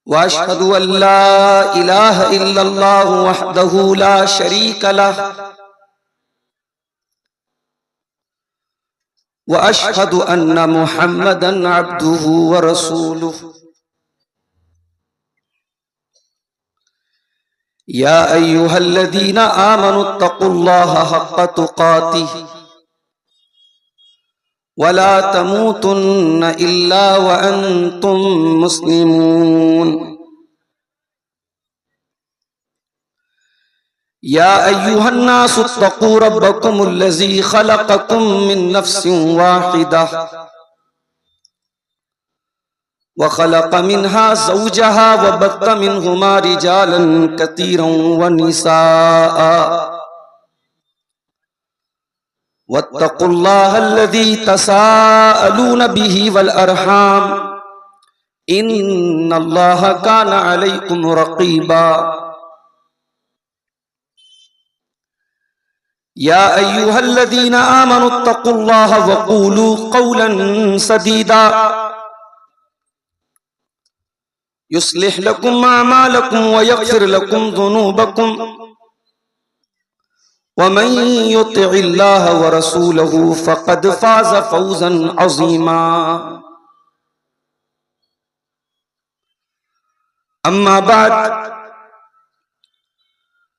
वअशहदु अल्ला इलाहा इल्लल्लाह वहदहु ला शरीक लह वअशहदु अन्ना मुहम्मदन अब्दुहु व रसूलुहु। या अय्युहल्लज़ीना आमनुत्तक़ुल्लाहा हक़्क़ तुक़ातिह वला तमूतुन्न इल्ला व अंतुम मुस्लिमून। या अय्युहन्नासुत्तक़ू रब्बकुमुल्लज़ी ख़लक़कुम मिन नफ़्सिन वाहिदह व ख़लक़ मिन्हा ज़ौजहा व बत्त मिन्हुमा रिजालन कतीरन व निसाअ वत्तक़ुल्लाहल्लज़ी तसाअलून बिही वल अरहाम इन्नल्लाहा काना अलैकुम रक़ीबा। या अय्युहल्लज़ीना आमनुत्तक़ुल्लाहा वक़ूलू क़ौलन सदीदा युस्लिह लकुम अमालकुम व यग़फ़िर लकुम ज़ुनूबकुम वमन युतिइल्लाह व रसूलहु फ़क़द फ़ाज़ फ़ौज़न अज़ीमा। अम्मा बाद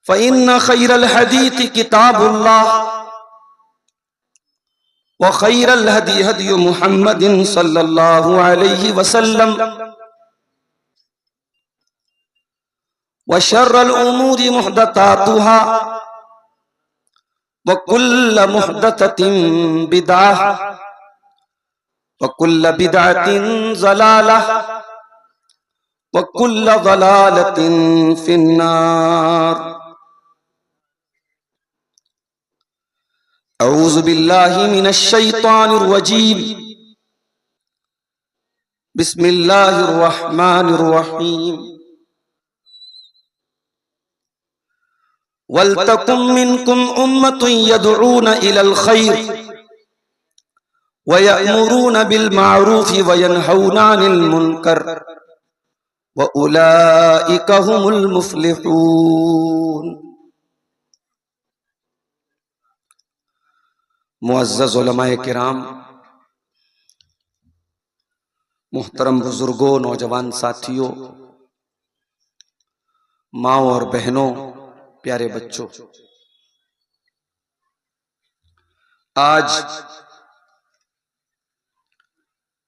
फ़इन्न ख़ैरल हदीस किताबुल्लाह व ख़ैरल हदी हदी मुहम्मदिन सल्लल्लाहु अलैहि वसल्लम व शर्रल उमूरि मुहदसातुहा व कुल्ल मुहदसतिन बिदअह व कुल्ल बिदअतिन ज़लालह व कुल्ल ज़लालतिन फिन्नार। औज़ु बिल्लाहि मिनश शैतानिर रजीम। बिस्मिल्लाहिर रहमानिर रहीम। वल्तकुम मिनकुम उम्मतुन यदऊन इलल खैर व यअमुरून बिल मारूफ व यनहौना अनिल मुनकर व उलाइका हुमुल मुफ्लिहून। मुअज़्ज़ज़ उलमाए किराम, मुहतरम बुजुर्गों, नौजवान साथियों, माओ और बहनों, प्यारे बच्चों, आज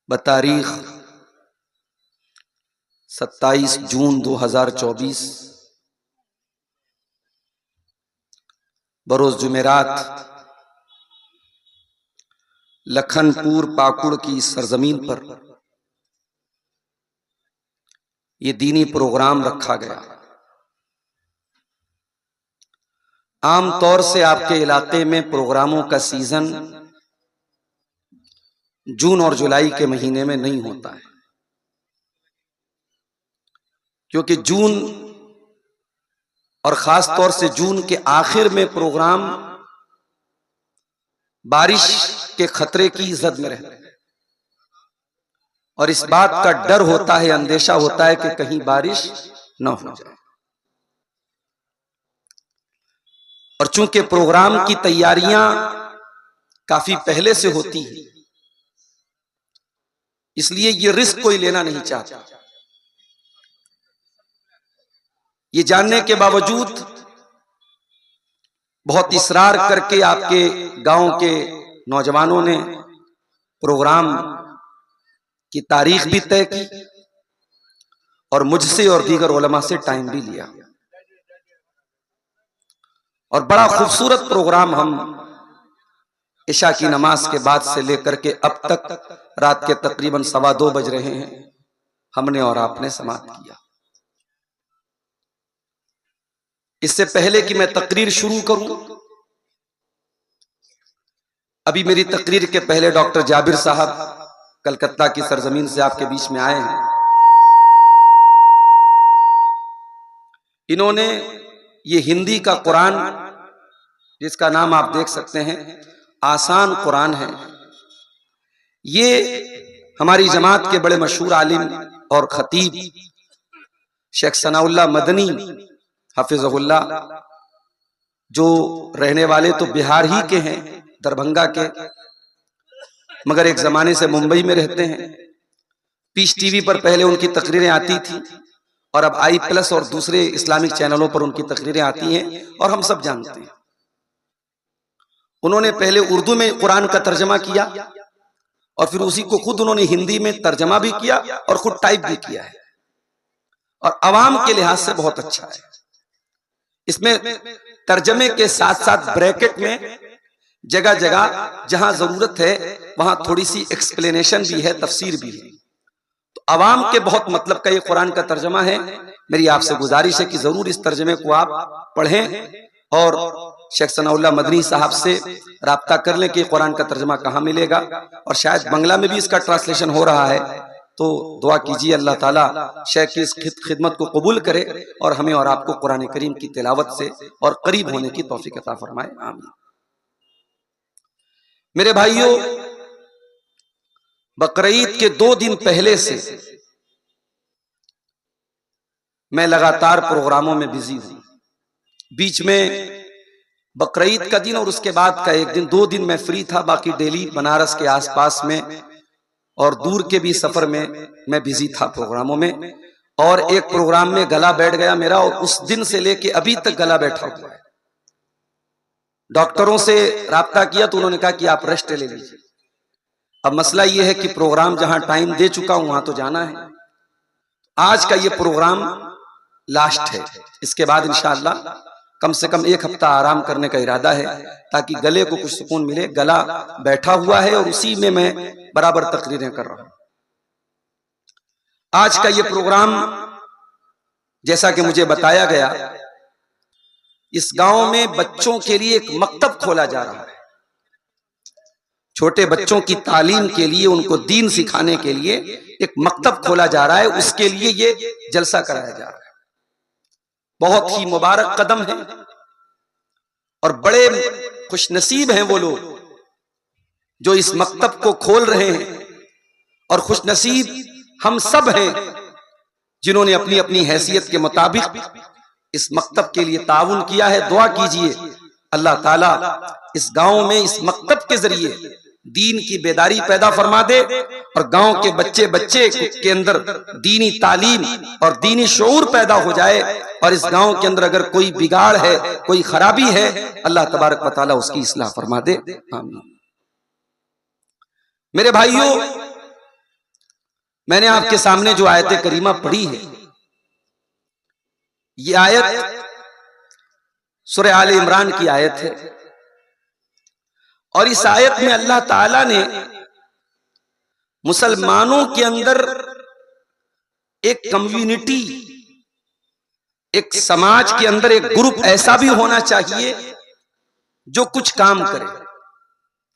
बतारीख 27 जून 2024 बरोज जुमेरात लखनपुर पाकुड़ की सरजमीन पर ये दीनी प्रोग्राम रखा गया। आम तौर से आपके इलाके में प्रोग्रामों का सीजन जून और जुलाई के महीने में नहीं होता है, क्योंकि जून और खास तौर से जून के आखिर में प्रोग्राम बारिश के खतरे की जद में रहते हैं और इस बात का डर होता है, अंदेशा होता है कि कहीं बारिश न हो जाए। और चूंकि प्रोग्राम की तैयारियां काफी पहले से होती है, इसलिए ये रिस्क कोई लेना नहीं चाहता। ये जानने के बावजूद बहुत इसरार करके आपके गांव के नौजवानों ने प्रोग्राम की तारीख भी तय की और मुझसे और दीगर उलमा से टाइम भी लिया और बड़ा खूबसूरत प्रोग्राम हम इशा की नमाज के बाद से लेकर के अब तक रात के तकरीबन 2:15 बज रहे हैं, हमने और आपने समाप्त किया। इससे पहले कि मैं तकरीर शुरू करूं, अभी मेरी तकरीर के पहले डॉक्टर जाबिर साहब कलकत्ता की सरजमीन से आपके बीच में आए हैं। इन्होंने ये हिंदी का कुरान, जिसका नाम आप देख सकते हैं आसान कुरान है, ये हमारी जमात के बड़े मशहूर आलिम और खतीब शेख सनाउल्लाह मदनी हफिज़हुल्लाह, जो रहने वाले तो बिहार ही के हैं, दरभंगा के, मगर एक जमाने से मुंबई में रहते हैं। पीस टीवी पर पहले उनकी तकरीरें आती थी और अब i+ और दूसरे इस्लामिक चैनलों पर उनकी तकरीरें आती हैं और हम सब जानते हैं। उन्होंने पहले उर्दू में कुरान का तर्जमा किया और फिर उसी को खुद उन्होंने हिंदी में तर्जमा भी किया और खुद टाइप भी किया है, और अवाम के लिहाज से बहुत अच्छा है। इसमें तर्जमे के साथ साथ ब्रैकेट में जगह जगह जहां जरूरत है वहां थोड़ी सी एक्सप्लेनेशन भी है, तफसीर भी है। तो अवाम के बहुत मतलब का ये कुरान का तर्जमा है। मेरी आपसे गुजारिश है कि जरूर इस तर्जमे को आप पढ़ें और शेख सनाउल्लाह मदनी साहब से राब्ता कर लें कि कुरान का तर्जमा कहाँ मिलेगा, और शायद बंगला में भी इसका ट्रांसलेशन हो रहा है। तो दुआ कीजिए अल्लाह ताला शेख की इस खिदमत को कबूल करे और हमें और आपको कुरान करीम की तिलावत से और करीब होने की तौफीक अता फरमाए, आमीन। मेरे भाइयों, बकरीद के 2 दिन पहले से मैं लगातार प्रोग्रामों में बिजी हूं। बीच में बकरीद का दिन और उसके बाद का एक दिन, 2 दिन मैं फ्री था, बाकी दिल्ली बनारस के आसपास में और दूर के भी सफर में मैं बिजी था प्रोग्रामों में। और एक प्रोग्राम में गला बैठ गया मेरा, और उस दिन से लेके अभी तक गला बैठा हुआ है। डॉक्टरों से राब्ता किया तो उन्होंने कहा कि आप रेस्ट ले लीजिए। अब मसला यह है कि प्रोग्राम जहां टाइम दे चुका हूं वहां तो जाना है। आज का ये प्रोग्राम लास्ट है, इसके बाद इंशाअल्लाह कम से कम 1 हफ्ता आराम करने का इरादा है, ताकि गले को कुछ सुकून मिले। गला बैठा हुआ है और उसी में मैं बराबर तकरीरें कर रहा हूं। आज का ये प्रोग्राम, जैसा कि मुझे बताया गया, इस गांव में बच्चों के लिए एक मकतब खोला जा रहा है। छोटे बच्चों की तालीम के लिए, उनको दीन सिखाने के लिए एक मकतब खोला जा रहा है। उसके लिए ये जलसा कराया जा रहा है। बहुत ही मुबारक कदम है और बड़े खुशनसीब हैं वो लोग जो इस मकतब को खोल रहे हैं, और खुशनसीब हम सब हैं जिन्होंने अपनी अपनी हैसियत के मुताबिक इस मकतब के लिए ताउन किया है। दुआ कीजिए अल्लाह ताला इस गांव में इस मकतब के जरिए दीन की बेदारी पैदा फरमा दे और गांव के बच्चे बच्चे के अंदर दीनी तालीम और दीनी शऊर पैदा हो जाए, और इस गांव के अंदर अगर कोई बिगाड़ है, कोई खराबी है, अल्लाह तबारक व तआला उसकी इस्लाह फरमा दे, आमीन। मेरे भाइयों, मैंने आपके सामने जो आयत करीमा पढ़ी है, ये आयत सूरह आले इमरान की आयत है, और इस आयत में अल्लाह ताला ने मुसलमानों के अंदर एक कम्युनिटी, एक समाज के अंदर एक ग्रुप ऐसा भी होना चाहिए जो कुछ काम करे।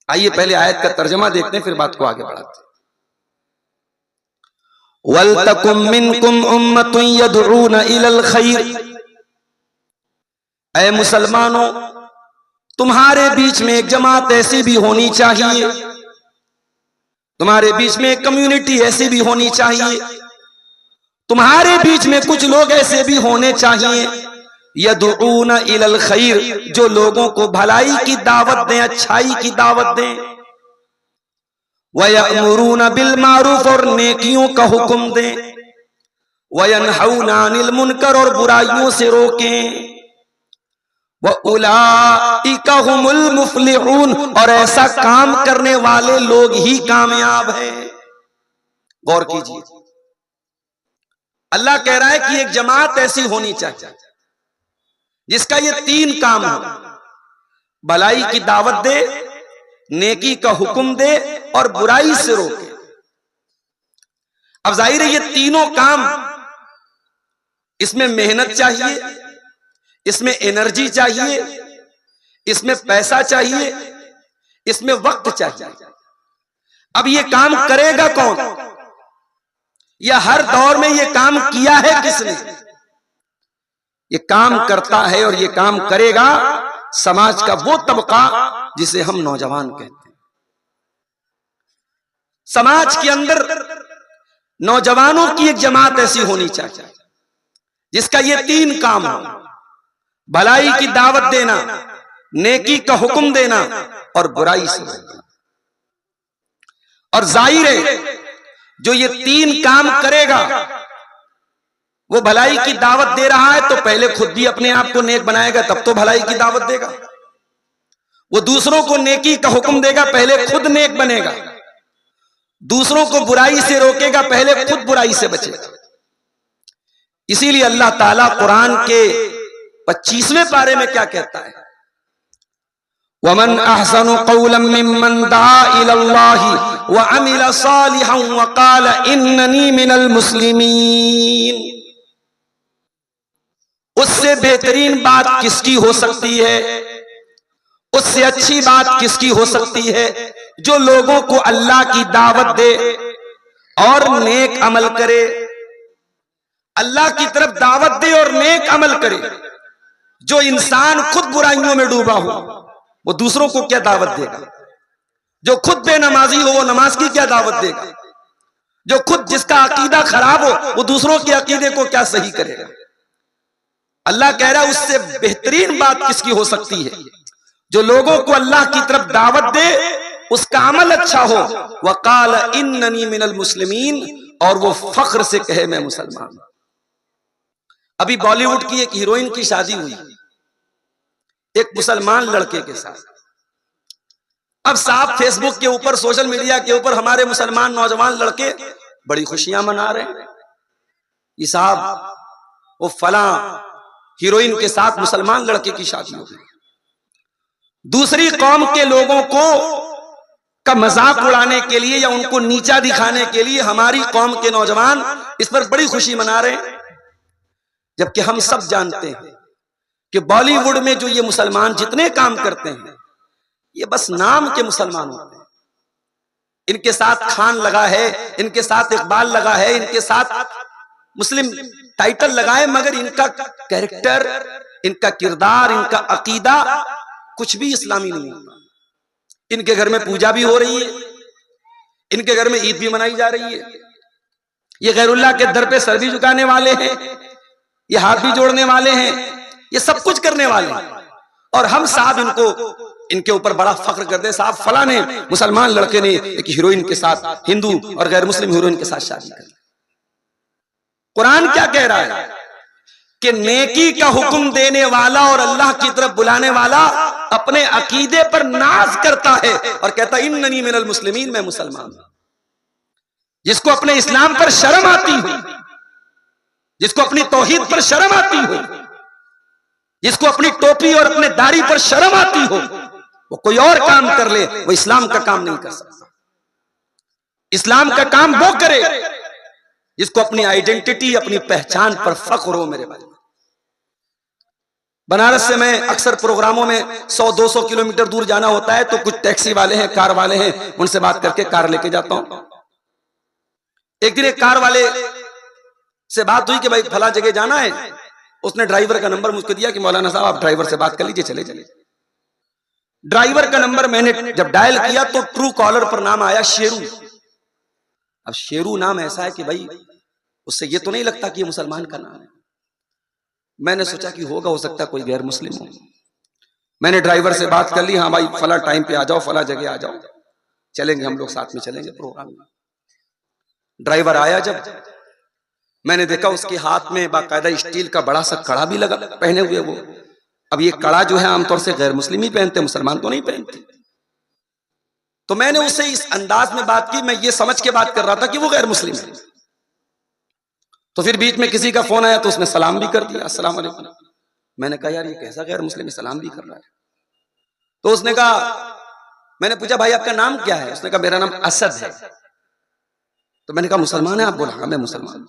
आइए पहले आयत का तर्जमा देखते हैं, फिर बात को आगे बढ़ाते हैं। वलतकुम मिनकुम उम्मतुन यदऊना इलल खैर, ऐ मुसलमानों, तुम्हारे बीच में एक जमात ऐसी भी होनी चाहिए, तुम्हारे बीच में एक कम्युनिटी ऐसी भी होनी चाहिए, तुम्हारे बीच में कुछ लोग ऐसे भी होने चाहिए, यदऊना इलल खैर, जो लोगों को भलाई की दावत दें, अच्छाई की दावत दें, वयअमुरूना बिल मारूफ, और नेकियों का हुक्म दें, वयनहौना अनिल मुनकर, और बुराइयों से रोकें, वउलाइका हुमुल मुफलिहून, और ऐसा काम करने वाले लोग ही कामयाब हैं। गौर कीजिए, अल्लाह कह रहा है कि एक जमात ऐसी होनी चाहिए जिसका ये 3 काम हो, भलाई की दावत दे, नेकी का हुक्म दे और बुराई से रोके। अब जाहिर है ये तीनों काम, इसमें मेहनत चाहिए, इसमें एनर्जी चाहिए, इसमें पैसा चाहिए, इसमें वक्त चाहिए। अब ये काम करेगा कौन? या हर दौर में ये काम किया है किसने? ये काम करता है और ये काम करेगा समाज का वो तबका जिसे हम नौजवान कहते हैं। समाज के अंदर नौजवानों की एक जमात ऐसी होनी चाहिए जिसका ये 3 काम हो, भलाई की दावत देना, नेकी का हुक्म देना और बुराई से रोकना। और जाहिर है जो ये 3 काम करेगा, वो भलाई की दावत दे रहा है तो पहले खुद भी अपने आप को नेक बनाएगा, तब तो भलाई की दावत देगा। वो दूसरों को नेकी का हुक्म देगा, पहले खुद नेक बनेगा। दूसरों को बुराई से रोकेगा, पहले खुद बुराई से बचेगा। इसीलिए अल्लाह ताला कुरान के 25वें पारे में क्या कहता है, वमन अहसनु क़ौलन मिम्मन दआ इलल्लाहि व अमिल सालिहन व क़ाल इन्ननी मिनल मुस्लिमीन। उससे बेहतरीन बात किसकी हो सकती है, उससे अच्छी बात किसकी हो सकती है, जो लोगों को अल्लाह की दावत दे और नेक अमल करे। अल्लाह की तरफ दावत दे और नेक अमल करे। जो इंसान खुद बुराइयों में डूबा हो वो दूसरों को क्या दावत देगा? जो खुद बेनमाजी हो वो नमाज की क्या दावत देगा? जो खुद जिसका अकीदा खराब हो वो दूसरों के अकीदे को क्या सही करेगा? अल्लाह कह रहा है उससे बेहतरीन बात किसकी हो सकती है, जो लोगों को अल्लाह की तरफ दावत दे, उसका अमल अच्छा हो, वक़ाल इन्ननी मिनल मुस्लिमीन, और वो फख्र से कहे मैं मुसलमान हूं। अभी बॉलीवुड की एक हीरोइन की शादी हुई एक मुसलमान लड़के के साथ। अब साहब फेसबुक के ऊपर, सोशल मीडिया के ऊपर हमारे मुसलमान नौजवान लड़के बड़ी खुशियां मना रहे हैं। ये साहब वो फला हीरोइन के साथ मुसलमान लड़के की शादी हो गई। दूसरी कौम के लोगों को का मजाक उड़ाने के लिए या उनको नीचा दिखाने के लिए हमारी कौम के नौजवान इस पर बड़ी खुशी मना रहे हैं, जबकि हम सब जानते हैं कि बॉलीवुड में जो ये मुसलमान जितने काम करते हैं ये बस नाम के मुसलमान होते हैं। इनके साथ खान लगा है, इनके साथ इकबाल लगा है, इनके साथ मुस्लिम टाइटल लगा है, मगर इनका कैरेक्टर, इनका किरदार, इनका अकीदा कुछ भी इस्लामी नहीं होता। इनके घर में पूजा भी हो रही है, इनके घर में ईद भी मनाई जा रही है, ये गैरुल्लाह के दर पे सर भी झुकाने वाले हैं, ये हाथ भी जोड़ने वाले हैं, ये सब कुछ करने वाले हैं। और हम साहब इनके ऊपर बड़ा फख्र करते हैं, साहब फला ने, मुसलमान लड़के ने एक हीरोइन के साथ, हिंदू और गैर मुस्लिम हीरोइन के साथ शादी कर ली। कुरान क्या कह रहा है कि नेकी का हुक्म देने वाला और अल्लाह की तरफ बुलाने वाला अपने अकीदे पर नाज करता है और कहता है इन्ननी मिनल मुस्लिमीन, मैं मुसलमान हूं। जिसको अपने इस्लाम पर शर्म आती हो, जिसको अपनी तौहीद पर शर्म आती हो, जिसको अपनी टोपी और अपने दाढ़ी पर शर्म आती हो, वो कोई और काम कर ले, वो इस्लाम का काम नहीं कर सकता। इस्लाम का काम वो करे जिसको अपनी आइडेंटिटी, अपनी पहचान पर फख्र हो। मेरे भाई, बनारस से मैं अक्सर प्रोग्रामों में 100-200 किलोमीटर दूर जाना होता है, तो कुछ टैक्सी वाले हैं, कार वाले हैं, उनसे बात करके कार लेके जाता हूं। एक दिन एक कार वाले से बात हुई कि भाई फला जगह जाना है। उसने ड्राइवर का नंबर मुझको दिया कि मौलाना साहब आप ड्राइवर से बात कर लीजिए, चले चले। ड्राइवर का नंबर मैंने जब डायल किया तो ट्रू कॉलर पर नाम आया शेरू। अब शेरू नाम ऐसा है कि भाई उससे ये तो नहीं लगता कि ये मुसलमान का नाम है। मैंने सोचा कि होगा, हो सकता है कोई गैर मुस्लिम हो। मैंने ड्राइवर से बात कर ली, हाँ भाई फला टाइम पे आ जाओ, फला जगह आ जाओ, चलेंगे हम लोग साथ में, चलेंगे प्रोग्राम में। ड्राइवर आया, जब मैंने देखा उसके हाथ में बाकायदा स्टील का बड़ा सा कड़ा भी लगा पहने हुए वो। अब ये कड़ा जो है आमतौर से गैर मुस्लिम ही पहनते, मुसलमान तो नहीं पहनते। तो मैंने उससे इस अंदाज में बात की, मैं ये समझ के बात कर रहा था कि वो गैर मुस्लिम है। तो फिर बीच में किसी का फोन आया तो उसने सलाम भी कर दिया, अस्सलाम वालेकुम। मैंने कहा यार ये कैसा गैर मुस्लिम सलाम भी कर रहा है। तो उसने कहा, मैंने पूछा भाई आपका नाम क्या है? उसने कहा मेरा नाम असद है। तो मैंने कहा मुसलमान है आप? बोला हाँ मैं मुसलमान।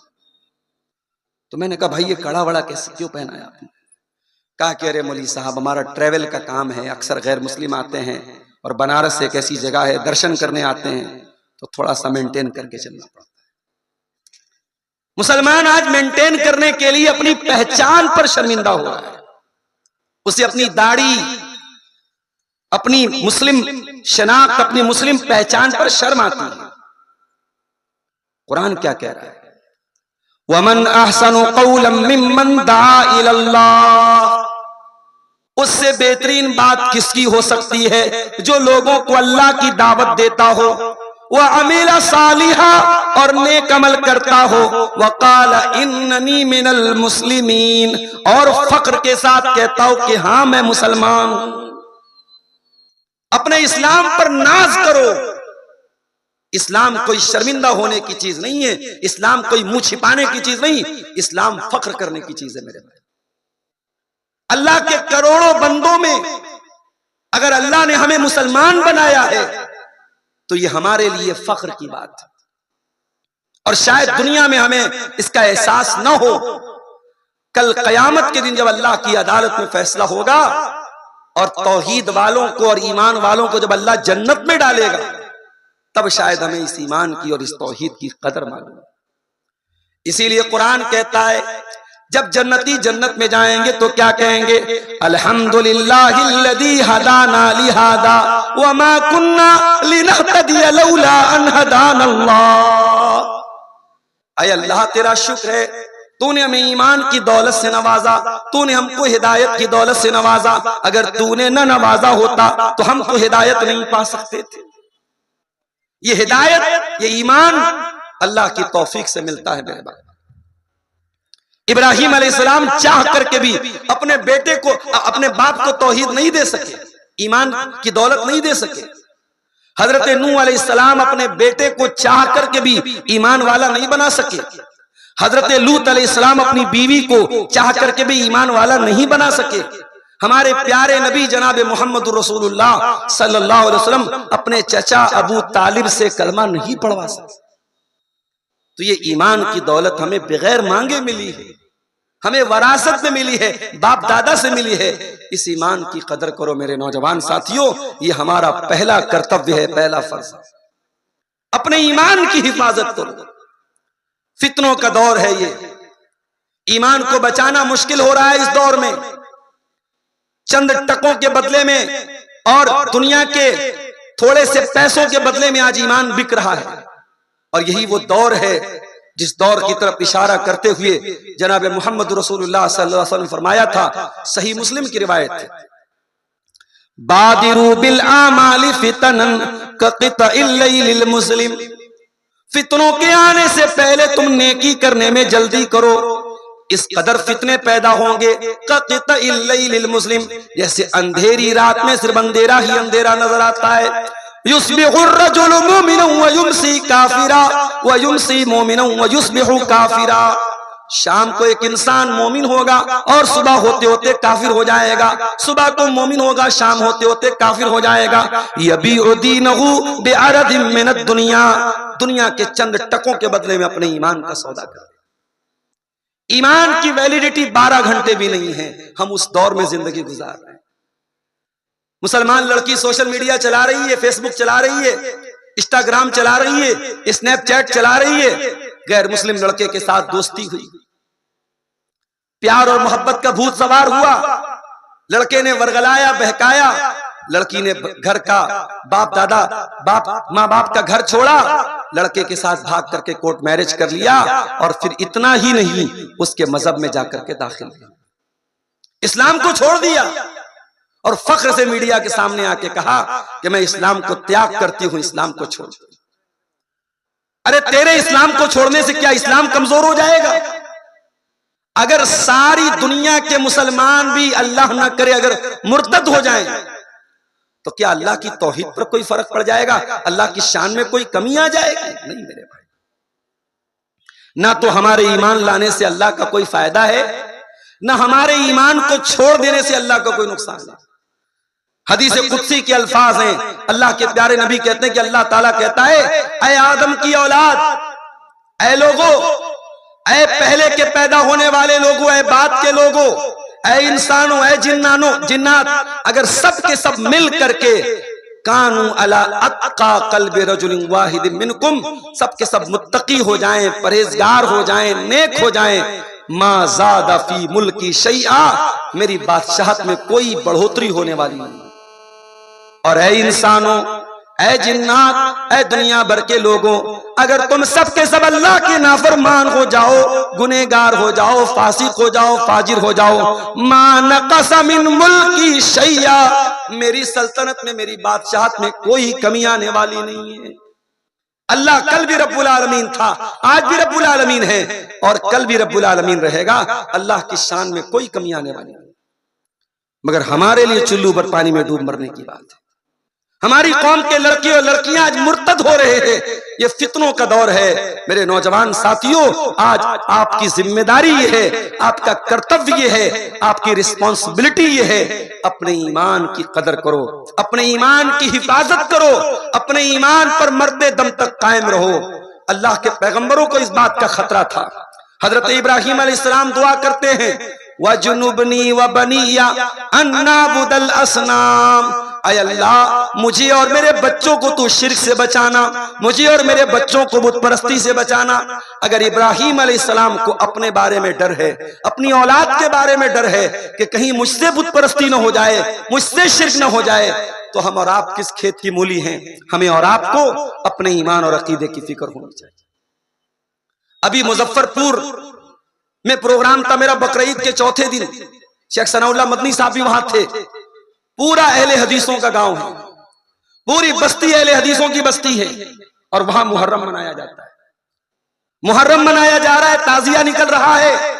तो मैंने कहा भाई ये कड़ा वड़ा कैसे क्यों पहना है आपने? कहा कि अरे मौलवी साहब हमारा ट्रेवल का काम है, अक्सर गैर मुस्लिम आते हैं और बनारस एक ऐसी जगह है दर्शन करने आते हैं, तो थोड़ा सा मेंटेन करके चलना पड़ता है। मुसलमान आज मेंटेन करने के लिए अपनी पहचान पर शर्मिंदा हो रहा है। उसे अपनी दाढ़ी, अपनी मुस्लिम शनाख्त, अपनी मुस्लिम पहचान पर शर्म आती है। कुरान क्या कह रहा है? वमन अहसनु क़ौलन मिम्मन दआ इलल्लाह, उससे बेहतरीन बात किसकी हो सकती है जो लोगों को अल्लाह की दावत देता हो, वह अमीला सालिहा और नेक अमल करता हो, वक़ाल इन्ननी मिनल मुस्लिमीन, और फख्र के साथ कहता हो कि हाँ मैं मुसलमान हूं। अपने इस्लाम पर नाज करो। इस्लाम कोई शर्मिंदा होने की चीज नहीं है, इस्लाम कोई मुंह छिपाने की चीज नहीं, इस्लाम फख्र करने की चीज है मेरे भाई। अल्लाह के करोड़ों बंदों में अगर अल्लाह ने हमें मुसलमान बनाया है तो ये हमारे लिए फख्र की बात है। और शायद दुनिया में हमें इसका एहसास न हो, कल कयामत के दिन जब अल्लाह की अदालत में फैसला होगा और तौहीद वालों को और ईमान वालों को जब अल्लाह जन्नत में डालेगा, तब शायद हमें इस ईमान की और इस तौहीद की कदर मालूम। इसीलिए कुरान कहता है जब जन्नती जन्नत में जाएंगे तो क्या कहेंगे, अल्हम्दुलिल्लाहिल्लज़ी हदाना लिहादा वमा कुन्ना लिनहतदिया लौला अन हदानल्लाह। ऐ अल्लाह तेरा शुक्र है, तूने हमें ईमान की दौलत से नवाजा, तूने हमको हिदायत की दौलत से नवाजा। अगर तूने न नवाजा होता तो हम तो हिदायत नहीं पा सकते थे। ये हिदायत, ये ईमान अल्लाह की तौफीक से मिलता है मेरे भाई। इब्राहिम अलैहिस्सलाम चाह करके भी अपने बेटे को, अपने बाप को तौहीद नहीं दे सके, ईमान की दौलत नहीं दे सके। हजरत नूह अलैहिस्सलाम अपने बेटे को चाह करके भी ईमान वाला नहीं बना सके। हजरत लूत अलैहिस्सलाम अपनी बीवी को चाह करके भी ईमान वाला नहीं बना सके। हमारे प्यारे नबी जनाब मोहम्मद रसूलुल्लाह सल्लल्लाहु अलैहि वसल्लम अपने चचा अबू तालिब से कलमा नहीं पढ़वा सके। तो ये ईमान की दौलत हमें बगैर मांगे मिली है, हमें वरासत में मिली है, बाप दादा से मिली है। इस ईमान की कदर करो मेरे नौजवान साथियों, ये हमारा पहला कर्तव्य है, पहला फर्ज। अपने ईमान की हिफाजत करो। फितनों का दौर है ये, ईमान को बचाना मुश्किल हो रहा है इस दौर में। चंद टकों के बदले में और दुनिया के थोड़े से पैसों के बदले में आज ईमान बिक रहा है। और यही वो दौर है जिस दौर की तरफ इशारा करते हुए जनाब मोहम्मद रसूलुल्लाह सल्लल्लाहु अलैहि वसल्लम फरमाया था, सही मुस्लिम की रिवायत है, बादिरू बिल आमाली फितनन कक़ितइल लैलिल मुस्लिम। फितनों के आने से पहले तुम नेकी करने में जल्दी करो, इस कदर फितने पैदा होंगे कक़ितइल लैलिल मुस्लिम, जैसे अंधेरी रात में सिर्फ अंधेरा ही अंधेरा नजर आता है। युस्बिहुर रजुलु मुमिनन व युमसी काफिरा व युमसी मुमिनन व युस्बिहु काफिरा। शाम को एक इंसान मोमिन होगा और सुबह होते होते काफिर हो जाएगा, सुबह को मोमिन होगा, शाम होते होते काफिर हो जाएगा। यबीउ दीनहु बिअरदिम मिनद दुनिया, दुनिया के चंद टकों के बदले में अपने ईमान का सौदा कर। ईमान की वैलिडिटी 12 घंटे भी नहीं है। हम उस दौर में जिंदगी गुजार रहे हैं। मुसलमान लड़की सोशल मीडिया चला रही है, फेसबुक चला रही है, इंस्टाग्राम चला रही है, स्नैपचैट चला रही है, गैर मुस्लिम लड़के के साथ दोस्ती हुई, प्यार और मोहब्बत का भूत सवार हुआ, लड़के ने वर्गलाया बहकाया, लड़की ने घर का बाप दादा माँ बाप का घर छोड़ा, लड़के के साथ भाग करके कोर्ट मैरिज कर लिया। और फिर इतना ही नहीं, उसके मजहब में जाकर के दाखिल हुआ, इस्लाम को छोड़ दिया और फख्र से मीडिया के सामने आके कहा कि मैं इस्लाम को त्याग करती हूं, इस्लाम को छोड़। अरे तेरे इस्लाम को छोड़ने से क्या इस्लाम कमजोर हो जाएगा? अगर सारी दुनिया के मुसलमान भी अल्लाह ना करे अगर मुर्तद हो जाएं, तो क्या अल्लाह की तौहीद पर कोई फर्क पड़ जाएगा? अल्लाह की शान में कोई कमी आ जाएगी? नहीं मेरे भाई, ना तो हमारे ईमान लाने से अल्लाह का कोई फायदा है, ना हमारे ईमान को छोड़ देने से अल्लाह का कोई नुकसान है। हदीस कुदसी के अल्फाज हैं, अल्लाह के प्यारे नबी कहते हैं कि अल्लाह ताला कहता है, ऐ आदम की औलाद, ऐ लोगो, ऐ पहले के पैदा होने वाले लोगों, ऐ बाद के लोगों, ऐ इंसानों, ऐ जिन्नात, अगर सब के सब मिल करके कानू अला अत्का कल्बि रजुलिन वाहिदिन मिनकुम, सब के सब मुत्तकी हो जाएं, परहेजगार हो जाएं, नेक हो जाएं, मा ज़ादा फी मुल्की शैआ, मेरी बादशाहत में कोई बढ़ोतरी होने वाली नहीं। और ऐ इंसानों, ऐ जिन्नात, ऐ दुनिया भर के लोगों, अगर तुम सबके सब अल्लाह के नाफरमान हो जाओ, गुनेगार हो जाओ, फासिक हो जाओ, फाजिर हो जाओ, मा नक़सा मिन मुल्की शैया, मेरी सल्तनत में, मेरी बादशाहत में कोई कमी आने वाली नहीं है। अल्लाह कल भी रब्बुल आलमीन था, आज भी रब्बुल आलमीन है और कल भी रब्बुल आलमीन रहेगा। अल्लाह की शान में कोई कमी आने वाली नहीं। मगर हमारे लिए चुल्लू पर पानी में डूब मरने की बात है। हमारी कौम के लड़के और लड़कियां आज मुर्तद हो रहे हैं। ये फितनों का दौर है। मेरे नौजवान साथियों, आज आपकी जिम्मेदारी ये है, आपका कर्तव्य ये है, आपकी रिस्पॉन्सिबिलिटी ये है, अपने ईमान की कदर करो, अपने ईमान की हिफाजत करो, अपने ईमान पर मरते दम तक कायम रहो। अल्लाह के पैगंबरों को इस बात का खतरा था। हजरत इब्राहिम अलैहिस्सलाम दुआ करते हैं, वजुनुबनी व बनिया अन्ना बुदल असनाम, अय अल्लाह मुझे और मेरे बच्चों को तू शिर्क से बचाना, मुझे और मेरे बच्चों को बुत परस्ती से बचाना। अगर इब्राहिम अलैहिस्सलाम को अपने बारे में डर है, अपनी औलाद के बारे में डर है कि कहीं मुझसे बुत परस्ती न हो जाए, मुझसे शिर्क न हो जाए, तो हम और आप किस खेत की मूली हैं। हमें और आपको अपने ईमान और अकीदे की फिक्र होनी चाहिए। अभी मुजफ्फरपुर में प्रोग्राम था मेरा, बकरीद के चौथे दिन शेख सनाउल्लाह मदनी साहब भी वहां थे। पूरा अहले हदीसों का गांव है, पूरी बस्ती अहले हदीसों की बस्ती है और वहां मुहर्रम मनाया जाता है। मुहर्रम मनाया जा रहा है, ताजिया निकल रहा है